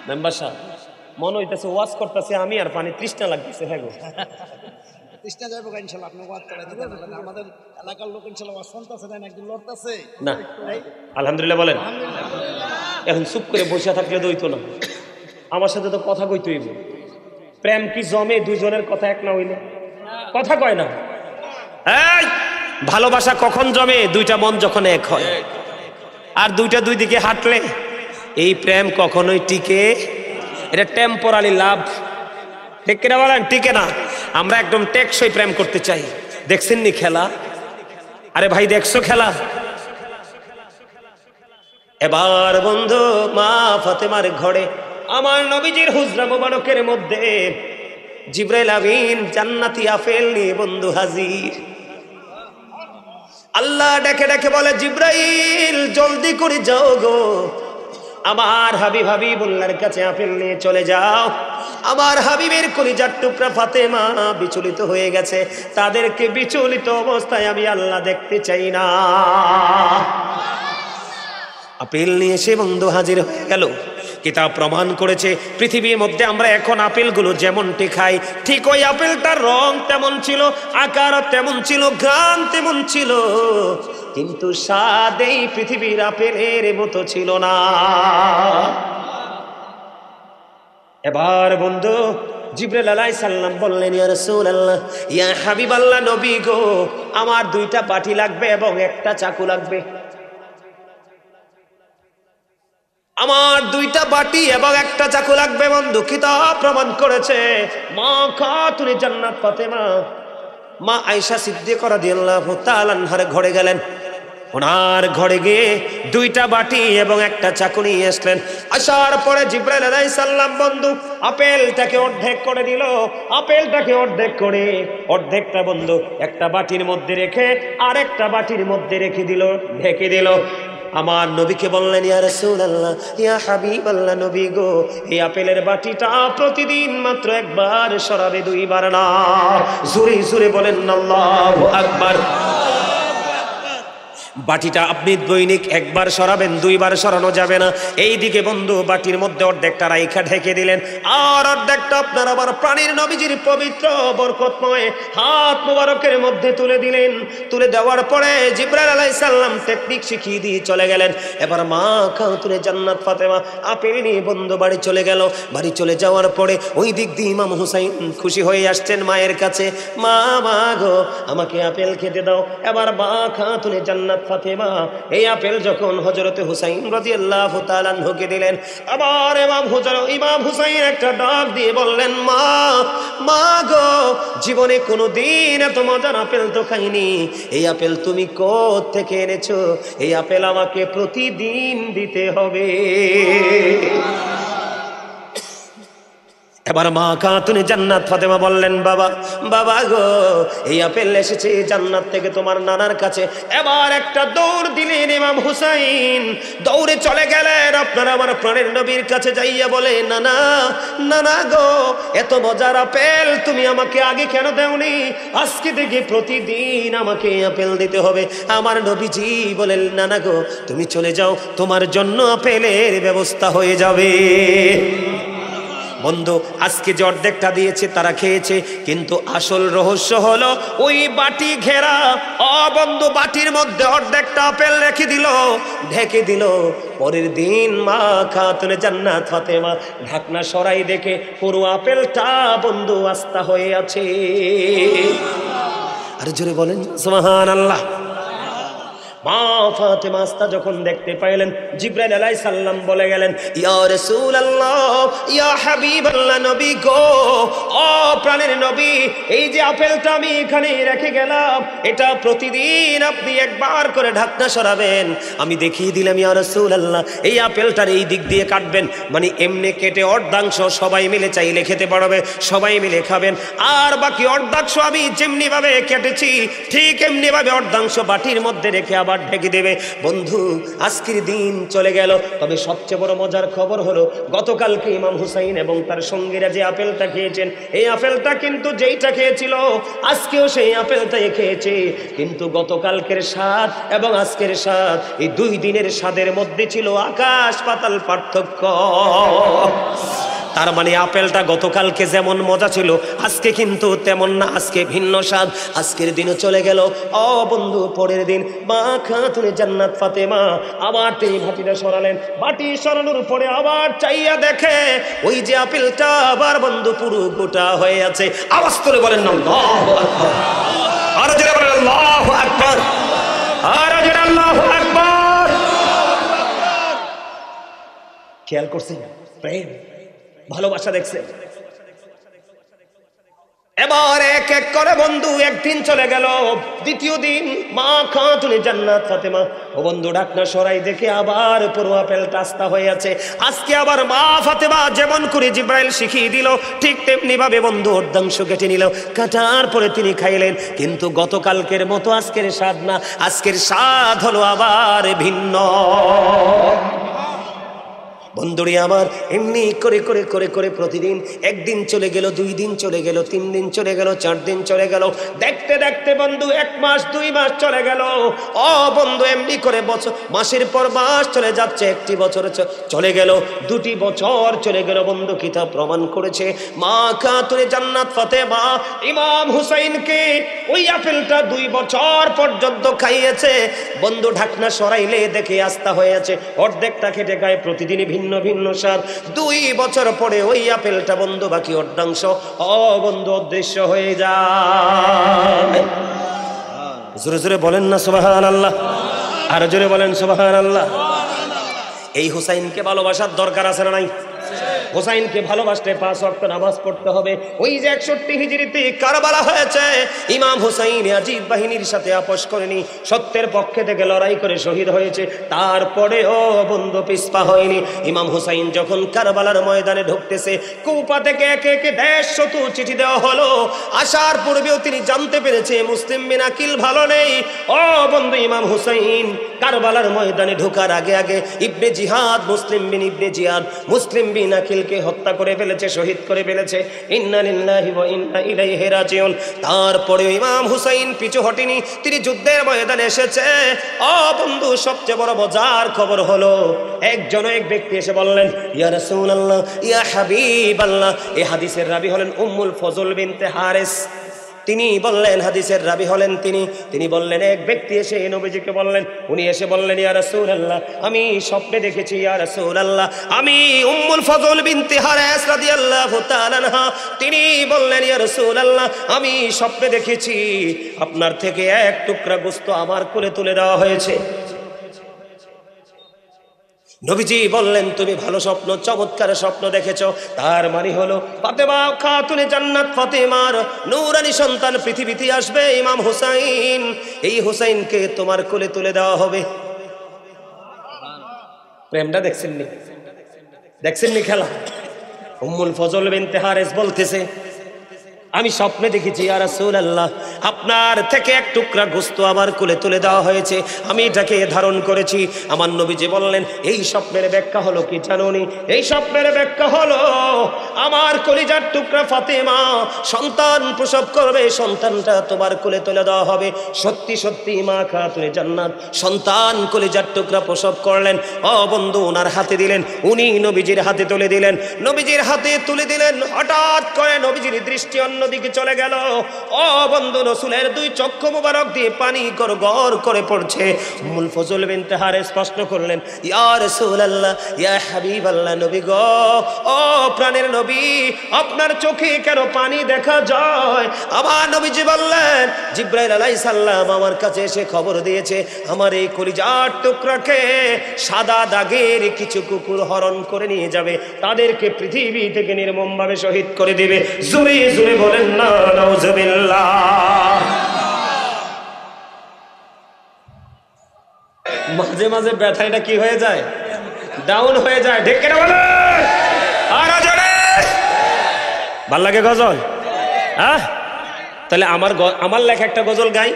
মেম্বার সাহেব মনে হইতেছে ওয়াজ করতেছে আমি, আর পানি তৃষ্ণা লাগতেছে। হ্যাঁ গো তৃষ্ণা যাইবো ইনশাআল্লাহ, আপনি ওয়াজ করাইতে পারবেন, আমাদের এলাকার লোক ইনশাআল্লাহ ওয়াজ শুনতেছে না, একদিন লড়তেছে না। আলহামদুলিল্লাহ বলেন। এখন চুপ করে বসে থাকলে তো হইতো না, আমার সাথে তো কথা কইতে হইব। প্রেম কি জমে দুইজনের কথা এক না হইলে? কথা কয় না। এই ভালোবাসা কখন জমে? দুইটা মন যখন এক হয়, আর দুইটা দুই দিকে হাঁটলে এই প্রেম কখনোই টিকে, এটা টেম্পোরারি লাভ, ঠিক কিনা বলেন? টিকে না। আমরা একদম টেকসই প্রেম করতে চাই। দেখছেন নি খেলা? আরে ভাই দেখছো খেলা? এবার বন্ধু মা ফাতেমার ঘরে আমার নবীজির হুজরা মোবারকের মধ্যে জিবরাইল আমিন জান্নাতি আপেল নিয়ে বন্ধু হাজির। আল্লাহ ডেকে ডেকে বলে, জিবরাইল জলদি করে যাও গো, আমার হাবিবুল্লাহর কাছে আপেল নিয়ে চলে যাও। আমার হাবিবের কলিজার টুকরা ফাতেমা বিচলিত হয়ে গেছে, তাদেরকে বিচলিত অবস্থায় আমি আল্লাহ দেখতে চাই না। আপেল নিয়ে এসে বন্ধু হাজির হয়ে গেল। কিতাব প্রমাণ করেছে পৃথিবীর মধ্যে আমরা এখন আপেলগুলো যেমনটি খাই, ঠিক ওই আপেলটার রং তেমন ছিল, আকার তেমন ছিল, ঘ্রাণ তেমন ছিল, কিন্তু স্বাদ এই পৃথিবীর আপেলের মতো ছিল না। এবার বন্ধু জিবরাইল আলাইহিস সালাম বললেন, ইয়া রাসূলুল্লাহ, ইয়া হাবিবাল্লাহ, নবী গো, আমার 2টা বাটি লাগবে এবং একটা চাকু লাগবে। আমার 2টা বাটি এবং একটা চাকু লাগবে। বন্ধু কিতাব প্রমাণ করেছে মা খাতুনে জান্নাত ফাতেমা, মা আয়েশা সিদ্দিকা রাদিয়াল্লাহু তাআলা আনহার ঘরে গেলেন। ওনার ঘরে গিয়ে 2টা বাটি এবং একটা চাকু নিয়ে আসলেন। আসার পরে জিবরাইল আলাইহিস সালাম বন্ধু আপেলটাকে অর্ধেক করে দিল। আপেলটাকে অর্ধেক করে অর্ধেকটা বন্ধু একটা বাটির মধ্যে রেখে আরেকটা বাটির মধ্যে রেখে দিল, ঢেকে দিল। আমার নবীকে বললেন, ইয়া রাসূলুল্লাহ, ইয়া হাবিবাল্লাহ, নবী গো, এই আপেলের বাটিটা প্রতিদিন মাত্র একবার সরাবে, 2বার না। জোরে জোরে বলেন আল্লাহু আকবার। বাটিটা আপনি দৈনিক একবার সরাবেন, 2বার সরানো যাবে না। এইদিকে বন্ধু বাটির মধ্যে অর্ধেকটা রাইখা ঢেকে দিলেন, আর অর্ধেকটা আপনার আবার প্রাণীর নবীজির পবিত্র বরকতময় হাত মোবারকের মধ্যে তুলে দিলেন। তুলে দেওয়ার পরে জিবরাইল আলাইহিস সালাম টেকনিক শিখিয়ে দিয়ে চলে গেলেন। এবার মা খাতুনে জান্নাত ফাতেমা আপেল নিয়ে বন্ধু বাড়ি চলে গেল। বাড়ি চলে যাওয়ার পরে ওই দিক দিয়ে ইমাম হুসাইন খুশি হয়ে আসছেন মায়ের কাছে, মা মা গো, আমাকে আপেল খেতে দাও। এবার মা খাতুনে জান্নাত ফাতেমা এই আপেল যখন হযরতে হুসাইন রাদিয়াল্লাহু তাআলা আনহুকে দিলেন, আবার ইমাম হুসাইন একটা ডাক দিয়ে বললেন, মা মা গো, জীবনে কোনোদিন এত মজার আপেল তো খাইনি। এই আপেল তুমি কোথা থেকে এনেছো? এই আপেল আমাকে প্রতিদিন দিতে হবে। এবার মা খাতুনে জান্নাত ফাতেমা বললেন, বাবা গো, এই আপেল এসেছে জান্নাত থেকে তোমার নানার কাছে। এবার একটা দৌড় দিলেন ইমাম হুসাইন, দৌড়ে চলে গেলেন আপনার আমার প্রাণের নবীর কাছে, যাইয়া বলে, নানা গো, এত মজার আপেল তুমি আমাকে আগে কেন দেওনি? আজকে থেকে প্রতিদিন আমাকে আপেল দিতে হবে। আমার নবীজি বলেন, নানা গো, তুমি চলে যাও, তোমার জন্য আপেলের ব্যবস্থা হয়ে যাবে। বন্ধু আজকে যে অর্ধেকটা দিয়েছে তারা খেয়েছে, কিন্তু আসল রহস্য হলো ওই বাটি ঘেরা। বন্ধু বাটির মধ্যে অর্ধেকটা আপেল রেখে দিল, ঢেকে দিল। পরের দিন মা খাতুনে জান্নাত ফাতেমা ঢাকনা সরাই দেখে পুরো আপেলটা বন্ধু আস্তা হয়ে আছে। আর জোরে বলেন সুবহানাল্লাহ। মা ফাতেমা আস্তা যখন দেখতে পাইলেন, জিবরাইল আলাইহিস সালাম বলে গেলেন, ইয়া রাসূলুল্লাহ, ইয়া হাবিবাল্লাহ, নবী গো, ও প্রাণের নবী, এই যে আপেলটা আমি এখানে রেখে গেলাম, এটা প্রতিদিন আপনি একবার করে ঢাকনা সরাবেন। আমি দেখিয়ে দিলাম ইয়া রাসূলুল্লাহ, এই আপেলটার এই দিক দিয়ে কাটবেন, মানে এমনি কেটে অর্ধাংশ সবাই মিলে চাইলে খেতে পারবে, সবাই মিলে খাবেন। আর বাকি অর্ধাংশ আমি যেমনি ভাবে কেটেছি ঠিক এমনি ভাবে অর্ধাংশ বাটির মধ্যে রেখে আবার ঢেকে দেবে। বন্ধু আজকের দিন চলে গেল, তবে সবচেয়ে বড় মজার খবর হলো গতকালকে ইমাম হুসাইন এবং তার সঙ্গীরা যে আপেলটা খেয়েছেন, এই আপেলটা কিন্তু যেইটা খেয়েছিল আজকেও সেই আপেলটাই খেয়েছে, কিন্তু গতকালকের স্বাদ এবং আজকের স্বাদ, এই 2 দিনের স্বাদের মধ্যে ছিল আকাশ পাতাল পার্থক্য। তার মানে আপেলটা গতকালকে যেমন মজা ছিল আজকে কিন্তু তেমন না, আজকে ভিন্ন স্বাদ। আজকের দিনও চলে গেল। বন্ধু পরের দিন মা খাতুনে জান্নাত ফাতেমা আবার তিনি বাটিটা সরালেন। বাটি সরানোর পরে আবার চাইয়া দেখে ওই যে আপেলটা আবার বন্ধু পুরো গোটা হয়ে আছে। আওয়াজ করে বলেন আল্লাহু আকবার, আরো জোরে বলেন আল্লাহু আকবার, আরো জোরে আল্লাহু আকবার। খেয়াল করছেন প্রেম ভালোবাসা দেখছেন? এবার একে এক করে বন্ধু একদিন চলে গেল, দ্বিতীয় দিন মা খাতুনে জান্নাত ফাতেমা ও বন্ধু ঢাকনা সরাই দেখে আবার পুরো আপেলটা আস্তা হয়ে আছে। আজকে আবার মা ফাতেমা যেমন করে জিব্রাইল শিখিয়ে দিল ঠিক তেমনি ভাবে বন্ধু অর্ধাংশ কেটে নিল, কাটার পরে তিনি খাইলেন। কিন্তু গতকালকের মতো আজকের স্বাদ না, আজকের স্বাদ হলো আবার ভিন্ন। বন্ধুরে আমার এমনি করে করে করে করে প্রতিদিন একদিন চলে গেল, 2 দিন চলে গেল, 3 দিন চলে গেল, 4 দিন চলে গেল, দেখতে দেখতে বন্ধু 1 মাস 2 মাস চলে গেল। ও বন্ধু এমনি করে বছর, মাসের পর মাস চলে যাচ্ছে, 1টি বছর চলে গেল, 2টি বছর চলে গেল। বন্ধু কিতাব প্রমাণ করেছে মা খাতুনে জান্নাত ফাতেমা ইমাম হুসাইনকে ওই আপেলটা 2 বছর পর্যন্ত খাইয়েছে। বন্ধু ঢাকনা সরাইলে দেখে আস্থা হয়েছে, অর্ধেকটা খেটে খায়, প্রতিদিনই ভিন্ন ভিন্ন স্বাদ। 2 বছর পরে ওই আপেলটা বন্ধু বাকি অর্ধাংশ বন্ধু অদৃশ্য হয়ে যায়। জোরে জোরে বলেন না সুবহানাল্লাহ, আর জোরে বলেন সুবহানাল্লাহ। এই হুসাইনকে ভালোবাসার দরকার আছে না নাই? হুসাইনকে ভালোবাসতে 5 ওয়াক্ত নামাজ পড়তে হবে। ওই যে 61 হিজরিতে কারবালা হয়েছে, ইমাম হুসাইন ইয়াজিদ বাহিনীর সাথে আপোষ করেনি, সত্যের পক্ষে থেকে লড়াই করে শহীদ হয়েছে। তারপরেও বন্ধু পিছপা হয়নি। ইমাম হুসাইন যখন কারবালার ময়দানে ঢুকতেছে, কুফা থেকে একে একে 150 চিঠি দেওয়া হলো। আসার পূর্বেও তিনি জানতে পেরেছে মুসলিম বিন আকিল ভালো নেই। ও বন্ধু ইমাম হুসাইন কারবালার ময়দানে ঢোকার আগে আগে ইবনে জিহাদ মুসলিম বিন ইবনে জিয়াদ মুসলিম বিন আকিলকে হত্যা করে ফেলেছে, শহীদ করে ফেলেছে। ইন্না লিল্লাহি ওয়া ইন্না ইলাইহি রাজিউন। তারপরে ইমাম হুসাইন পিছু হটেনি, তিনি যুদ্ধের ময়দানে এসেছে। ও বন্ধু সবচেয়ে বড় মজার খবর হলো এক ব্যক্তি এসে বললেন, ইয়া রাসূলুল্লাহ ইয়া হাবিবাল্লাহ। এই হাদিসের রাবী হলেন উম্মুল ফজল বিনতে হারিস। তিনি বললেন, হাদিসের রাবী হলেন তিনি বললেন, এক ব্যক্তি এসে নবীজিকে বললেন, উনি এসে বললেন, ইয়া রাসূলুল্লাহ আমি স্বপ্নে দেখেছি, ইয়া রাসূলুল্লাহ আমি উম্মুল ফজল বিনতে হারিস রাদিয়াল্লাহু তাআলা আনহা। তিনি বললেন, ইয়া রাসূলুল্লাহ আমি স্বপ্নে দেখেছি আপনার থেকে 1 টুকরা গোশত আমার কোলে তুলে দেওয়া হয়েছে। নবীজি বললেন, তুমি ভালো স্বপ্ন, চমৎকার স্বপ্ন দেখেছ। তার মানে হলো ফাতেমা খাতুনে জান্নাত ফাতেমার নূরানী সন্তান পৃথিবীতে আসবে ইমাম হুসাইন। এই হুসাইনকে তোমার কোলে তুলে দেওয়া হবে। প্রেমটা দেখছেননি খেলা? উম্মুল ফজল বিনতে হারিস বলতেছে, আমি স্বপ্নে দেখেছি ইয়া রাসূলুল্লাহ আপনার থেকে 1 টুকরা গোশত আমার কোলে তুলে দেওয়া হয়েছে, আমি এটাকে ধারণ করেছি। আমার নবীজি বললেন, এই স্বপ্নের ব্যাখ্যা হলো কি জানোনি? এই স্বপ্নের ব্যাখ্যা হলো আমার কলিজার টুকরা ফাতেমা সন্তান প্রসব করবে, সন্তানটা তোমার কোলে তুলে দেওয়া হবে। সত্যি সত্যি মা খাতুনে জান্নাত সন্তান কলিজার টুকরা প্রসব করলেন। ও বন্ধু ওনার হাতে দিলেন, উনি নবীজির হাতে তুলে দিলেন। নবীজির হাতে তুলে দিলেন, হঠাৎ করে নবীজির দৃষ্টি অন্যদিকে চলে গেল। ও বন্ধু রাসূলের 2 চক্ষু মুবারক দিয়ে পানি গড়গড় করে পড়ছে। উম্মুল ফজল বিনতে হারিস প্রশ্ন করলেন, ইয়া রাসূলুল্লাহ ইয়া হাবিবাল্লাহ, নবী গো, ও প্রাণের নবী আপনার চোখে কেন পানি দেখা যায়? আমার নবীজি বললেন, জিবরাইল আলাইহিস সালাম আমার কাছে এসে খবর দিয়েছে আমার এই কলিজার টুকরাকে সাদা দাগের কিছু কুকুর হরণ করে নিয়ে যাবে, তাদেরকে পৃথিবী থেকে নির্মমভাবে শহীদ করে দিবে। জোরে জোরে বলেন না নাউজুবিল্লাহ। মাঝে মাঝে ব্যথাটা কি হয়ে যায়? ডাউন হয়ে যায়। ঠিক কিনা বলে? আর জোরে ভাল লাগে গজল? হ্যাঁ, তাহলে আমার লেখা একটা গজল গাই,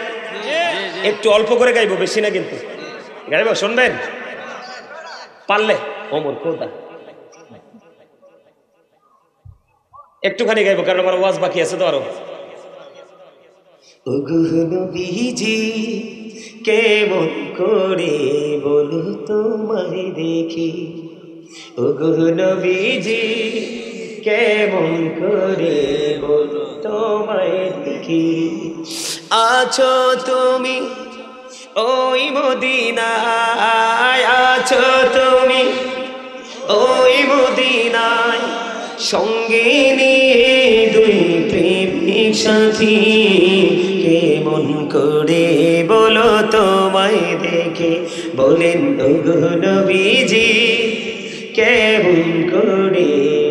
একটু অল্প করে গাইবো, বেশি না কিন্তু গাইবো, শুনবেন পারলে? ওমর কোথা একটুখানি গাইবো, কারণ আমার ওয়াজ বাকি আছে তো আরো। নবীজি কেমন করে বলো তোমায় দেখি, ওগো নবীজি কেমন করে বলো তোমায় দেখি, আছো তুমি ওই মদিনায়, আছো তুমি ওই মদিনায়, সঙ্গে নিয়ে 2 প্রেমিক সাথী, কেমন করে বলো তোমায় দেখে, বলেন ওগো নবীজি কেমন করে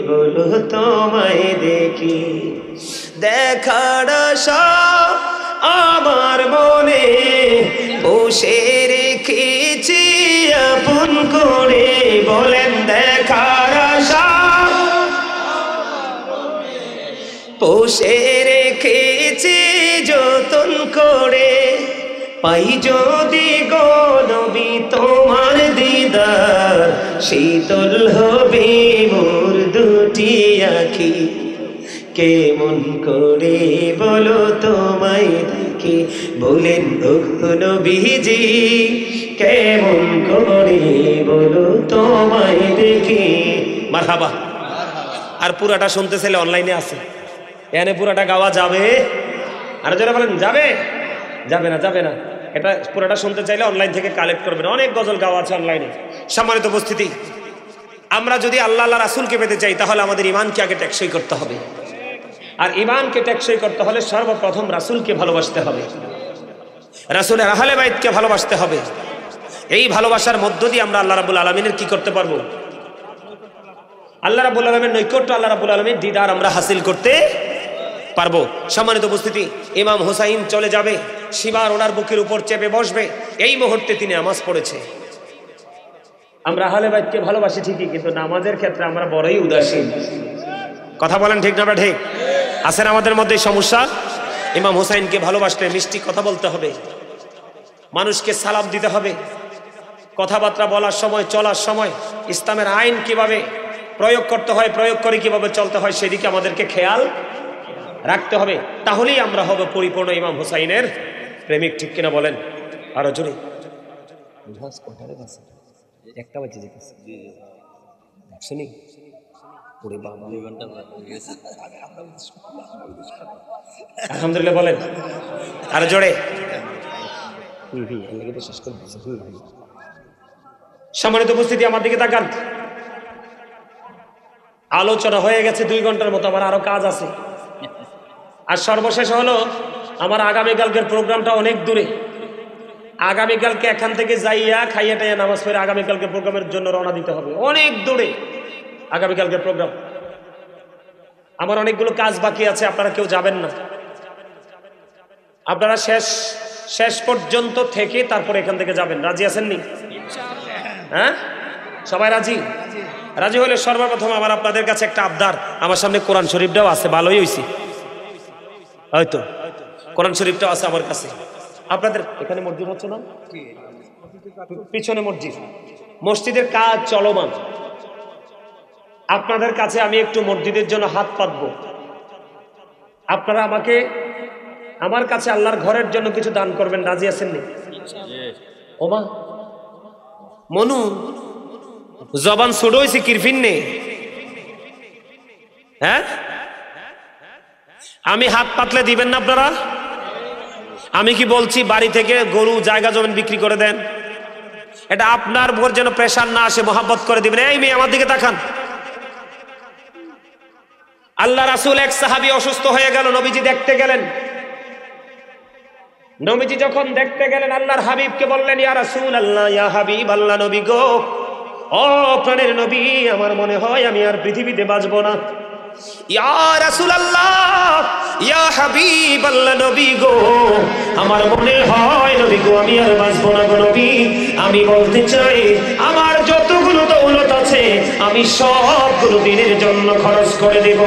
বলো তোমায় দেখি। দেখার আশা আমার মনে পুষে রেখেছি আপন করে, বলেন দেখার আশা পুষে রেখেছি যতন করে, পাই যদি গো নবী তোমার দিদার, শীতল হবে মোর দুটি আখি, কেমন করে বলো তোমায় দেখি, বলেন ওগো নবীজি কেমন করে বলো তোমায় দেখি। মারহাবা। আর পুরাটা শুনতে চাইলে অনলাইনে আছে, এখানে পুরাটা গাওয়া যাবে? আর যারা বলেন যাবে, যাবে না, যাবে না। এটা পুরাটা শুনতে চাইলে অনলাইন থেকে কালেক্ট করবেন, অনেক গজল গাওয়া আছে অনলাইনে। সম্মানিত উপস্থিতি, আমরা যদি আল্লাহ আল্লাহ রাসূলকে পেতে চাই তাহলে আমাদের ঈমানকে আগে টেকসই করতে হবে, আর ঈমানকে টেকসই করতে হলে সর্বপ্রথম রাসূলকে ভালোবাসতে হবে, রাসূলের আহলে বাইতকে ভালোবাসতে হবে। এই ভালোবাসার মধ্য দিয়ে আমরা আল্লাহ রাব্বুল আলামিনের কি করতে পারবো? আল্লাহ রাব্বুল আলামিনের নৈকট্য, আল্লাহ রাব্বুল আলামিনের দিদার আমরা হাসিল করতে পারবো। সম্মানিত উপস্থিতি, ইমাম হুসাইন চলে যাবে, শিবার ওনার বুকের উপর চেপে বসবে, এই মুহূর্তে তিনি নামাজ পড়েছে। আমরা আহলে বাইতকে ভালোবাসি ঠিকই, কিন্তু নামাজের ক্ষেত্রে আমরা বড়ই উদাসীন। কথা বলেন ঠিক না? ঠিক আছেন আমাদের মধ্যে সমস্যা। ইমাম হুসাইনকে ভালোবাসলে মিষ্টি কথা বলতে হবে, মানুষকে সালাম দিতে হবে, কথাবার্তা বলার সময়, চলার সময় ইসলামের আইন কিভাবে প্রয়োগ করতে হয়, প্রয়োগ করে কিভাবে চলতে হয় সেদিকে আমাদেরকে খেয়াল রাখতে হবে। তাহলেই আমরা হব পরিপূর্ণ ইমাম হুসাইনের প্রেমিক। ঠিক কিনা বলেন? আরো জোরে। একটা বাজে যেতেছে, শুনি আলহামদুলিল্লাহ বলেন আরো জোরে। সম্মানিত উপস্থিতি, আমার দিকে তাকান। আলোচনা হয়ে গেছে 2 ঘন্টার মতো, আমার আরো কাজ আছে। আর সর্বশেষ হলো আমার আগামীকালকের প্রোগ্রামটা অনেক দূরে। আগামীকালকে এখান থেকে যাইয়া খাইয়া টাইয়া নামাজ পড়ে আগামীকালকে প্রোগ্রামের জন্য রওনা দিতে হবে, অনেক দূরে আগামীকালকের প্রোগ্রাম। আমার অনেকগুলো কাজ বাকি আছে, আপনারা কেউ যাবেন না, আপনারা শেষ পর্যন্ত থেকে তারপর এখান থেকে যাবেন। রাজি আছেন নি? হ্যাঁ, সবাই রাজি? রাজি হলে সর্বপ্রথম আমার আপনাদের কাছে একটা আবদার, আমার সামনে কোরআন শরীফটাও আছে, ভালোই হয়েছে, হয়তো কোরআন শরীফটাও আছে আমার কাছে। আপনাদের এখানে মসজিদ হচ্ছে না, পিছনে মসজিদ, মসজিদের কাজ চলমান। আপনাদের কাছে আমি একটু মসজিদের জন্য হাত পাতবো, আপনারা আমাকে আমার কাছে আল্লাহর ঘরের জন্য কিছু দান করবেন। রাজি আছেন নি? ওমা মনু জবান ছোট হয়েছে কিরফিন নে, হ্যাঁ আমি হাত পাতলে দিবেন না আপনারা? আমি কি বলছি বাড়ি থেকে গরু জায়গা জমিন বিক্রি করে দেন? এটা আপনার উপর যেন প্রেশার না আসে, মহাব্বত করে দিবেন। এই মেয়ে আমার দিকে তাকান। আল্লাহ রাসূল এক সাহাবী অসুস্থ হয়ে গেল, নবীজি দেখতে গেলেন। নবীজি যখন দেখতে গেলেন আল্লাহর হাবিবকে বললেন, ইয়া রাসূলুল্লাহ, ইয়া হাবিব আল্লাহ, নবী গো, ও প্রাণের নবী, আমার মনে হয় আমি আর পৃথিবীতে বাঁচবো না। ইয়া রাসূলুল্লাহ, ইয়া হাবিব আল্লাহ, নবী গো, আমার মনে হয় নবী গো আমি আর বাঁচবো না গো নবী। আমি বলতে চাই আমার যতগুলো দৌলত আছে আমি সবগুলো দিনের জন্য খরচ করে দেব।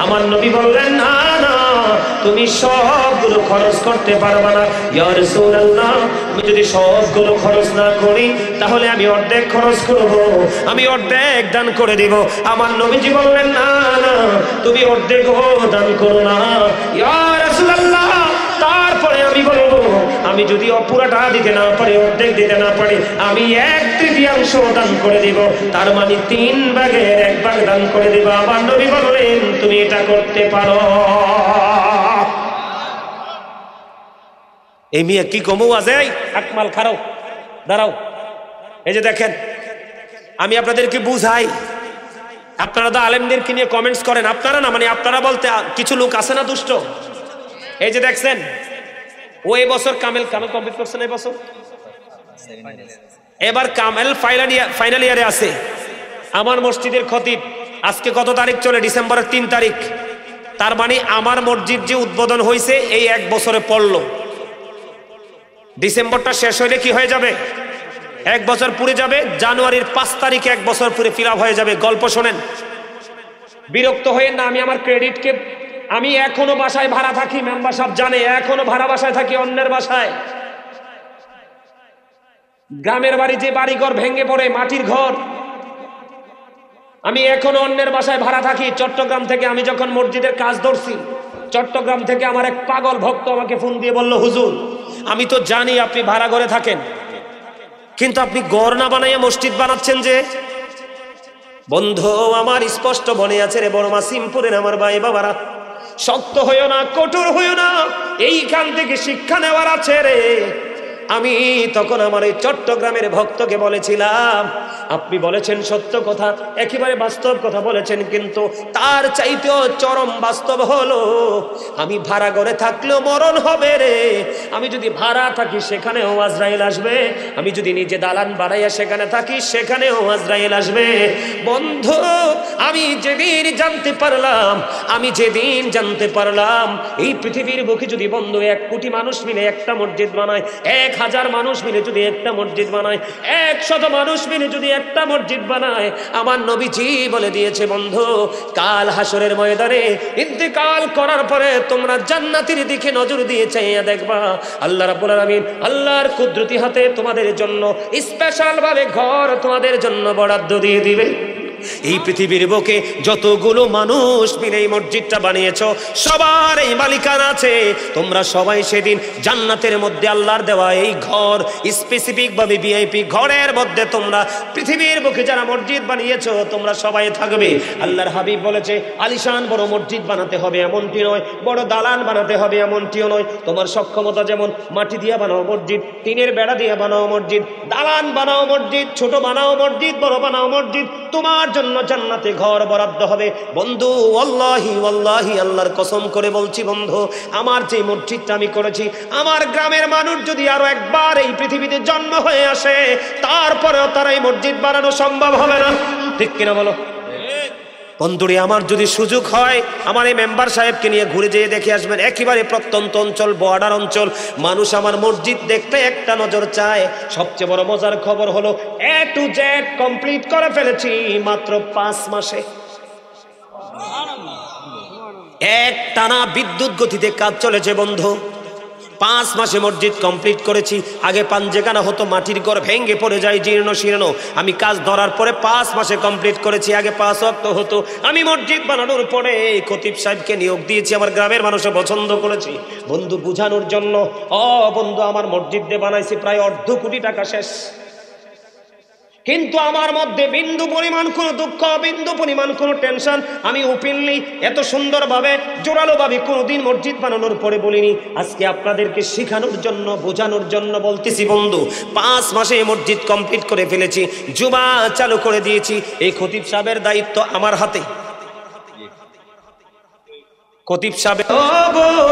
আমার নবী বললেন, না না, তুমি সবগুলো খরচ করতে পারবে না। ইয়া রাসূলুল্লাহ, আমি যদি সবগুলো খরচ না করি তাহলে আমি অর্ধেক খরচ করব, আমি অর্ধেক দান করে দিব। আমার নবীজি বললেন, না না, তুমি অর্ধেক দান করো না। ইয়া রাসূলুল্লাহ, তারপরে আমি বলবো আমি যদি পুরাটা দিতে না পারি, অর্ধেক দিতে না পারি, আমি 1/3 দান করে দিব, তার মানে 3 ভাগের 1 ভাগ দান করে দিব। আমার নবী বললেন, তুমি এটা করতে পারো। এই মিয়া কি কমু আছে? আকমাল খারাও, দাঁড়াও। এই যে দেখেন, আমি আপনাদেরকে বুঝাই, আপনারা তো আলেমদেরকে নিয়ে কমেন্টস করেন, আপনারা না, মানে আপনারা বলতে কিছু লোক আছে না দুষ্ট। এই যে দেখছেন, ও এবছর কামেল কমপ্লিট করছেন, এবছর এবার কামেল ফাইনাল ইয়ারে আছে। আমার মসজিদের খতিব আজকে কত তারিখ চলে? ডিসেম্বরের 3 তারিখ। তার মানে আমার মসজিদ যে উদ্বোধন হয়েছে এই 1 বছরে পড়লো, ডিসেম্বরটা শেষ হইলে কি হয়ে যাবে? 1 বছর পুরে যাবে। জানুয়ারির 5 তারিখে 1 বছর পুরে ফিল আপ হয়ে যাবে। গল্প শোনেন, বিরক্ত হয়েন না। আমি এখনো বাসায় ভাড়া থাকি, মেম্বার সাহেব জানে, এখনো ভাড়া বাসায় থাকি, অন্যের বাসায়। গ্রামের বাড়ি যে বাড়িঘর ভেঙে পড়ে, মাটির ঘর, আমি এখনো অন্যের বাসায় ভাড়া থাকি। চট্টগ্রাম থেকে আমি যখন মসজিদের কাজ ধরছি, চট্টগ্রাম থেকে আমার এক পাগল ভক্ত আমাকে ফোন দিয়ে বলল, হুজুর আমি তো জানি আপনি ভাড়া ঘরে থাকেন, কিন্তু আপনি ঘর না বানাইয়া মসজিদ বানাচ্ছেন যে। বন্ধু আমার স্পষ্ট মনে আছে রে বড় মাসিমপুরের আমার ভাই বাবারা, শক্ত হইও না, কঠোর হইও না, এইখান থেকে শিক্ষা নেওয়ার আছে রে। আমি তখন আমার এই চট্টগ্রামের ভক্তকে বলেছিলাম, আপনি বলেছেন সত্য কথা, একেবারে বাস্তব কথা বলেছেন, কিন্তু তার চাইতেও চরম বাস্তব হলো আমি ভাড়া ঘরে থাকলেও মরণ হবে রে। আমি যদি ভাড়া থাকি সেখানেও আজরাইল আসবে, আমি যদি নিজে দালান বাড়াইয়া সেখানে থাকি সেখানেও আজরাইল আসবে। বন্ধু আমি যেদিন জানতে পারলাম এই পৃথিবীর বুকে যদি বন্ধু 1 কোটি মানুষ মিলে একটা মসজিদ বানায়, 1000 মানুষ মিলে যদি একটা মসজিদ বানায়, 100 মানুষ মিলে যদি একটা মসজিদ বানায়, আমার নবীজি বলে দিয়েছে বন্ধু, কাল হাসরের ময়দানে ইন্তেকাল করার পরে তোমরা জান্নাতের দিকে নজর দিয়ে চাইয়া দেখবা, আল্লাহ রাব্বুল আলামিন আল্লাহর কুদরতি হাতে তোমাদের জন্য স্পেশাল ভাবে ঘর তোমাদের জন্য বরাদ্দ দিয়ে দিবে। এই পৃথিবীর বুকে যতগুলো মানুষ মিলে এই মসজিদটা বানিয়েছো সবার এই মালিকানা আছে। তোমরা সবাই সেদিন জান্নাতের মধ্যে আল্লাহর দেওয়া এই ঘর, স্পেসিফিক ভাবে ভিআইপি ঘরের মধ্যে তোমরা পৃথিবীর বুকে যারা মসজিদ বানিয়েছো তোমরা সবাই থাকবে। আল্লাহর হাবিব বলেছে আলিশান বড় মসজিদ বানাতে হবে এমনটি নয়, বড় দালান বানাতে হবে এমনটিও নয়। তোমার সক্ষমতা যেমন, মাটি দিয়ে বানাও মসজিদ, টিনের বেড়া দিয়ে বানাও মসজিদ, দালান বানাও মসজিদ, ছোট বানাও মসজিদ, বড় বানাও মসজিদ, তোমার জন্য জান্নাতে ঘর বরাদ্দ হবে। বন্ধু ওয়াল্লাহি ওয়াল্লাহি আল্লাহর কসম করে বলছি বন্ধু, আমার যে মসজিদটা আমি করেছি, আমার গ্রামের মানুষ যদি আরো একবার এই পৃথিবীতে জন্ম হয়ে আসে তারপরেও তারা এই মসজিদ বানানো সম্ভব হবে না। ঠিক কিনা বলো বন্ধুরে? আমার যদি সুযোগ হয় আমার এই মেম্বার সাহেবকে নিয়ে ঘুরে যেয়ে দেখে আসবেন, একেবারে প্রত্যন্ত অঞ্চল, বর্ডার অঞ্চল, মানুষ আমার মসজিদ দেখতে একটা নজর চায়। সবচেয়ে বড় মজার খবর হলো A to Z কমপ্লিট করে ফেলেছি মাত্র 5 মাসে। এক টানা বিদ্যুৎ গতিতে কাজ চলেছে বন্ধু। 5 মাসে মসজিদ কমপ্লিট করেছি। আগে পাঞ্জেখানা হতো, মাটির ঘর ভেঙে পড়ে যায়, জীর্ণ শীর্ণ। আমি কাজ ধরার পরে 5 মাসে কমপ্লিট করেছি। আগে 5 ওয়াক্ত হতো। আমি মসজিদ বানানোর পরে খতিব সাহেবকে নিয়োগ দিয়েছি, আমার গ্রামের মানুষে পছন্দ করেছি বন্ধু বুঝানোর জন্য। বন্ধু আমার মসজিদ দিয়ে বানাইছি প্রায় 1.5 কোটি টাকা শেষ, কিন্তু আমার মধ্যে বিন্দু পরিমাণ কোনো দুঃখ, বিন্দু পরিমাণ কোনো টেনশন আমি ওপেনলি এত সুন্দরভাবে জোরালোভাবে কোনোদিন মসজিদ বানানোর পরে বলিনি। আজকে আপনাদেরকে শেখানোর জন্য, বোঝানোর জন্য বলতেছি বন্ধু। 5 মাসে মসজিদ কমপ্লিট করে ফেলেছি, জুমা চালু করে দিয়েছি। এই খতিব সাহেবের দায়িত্ব আমার হাতে। খতিব সাহেব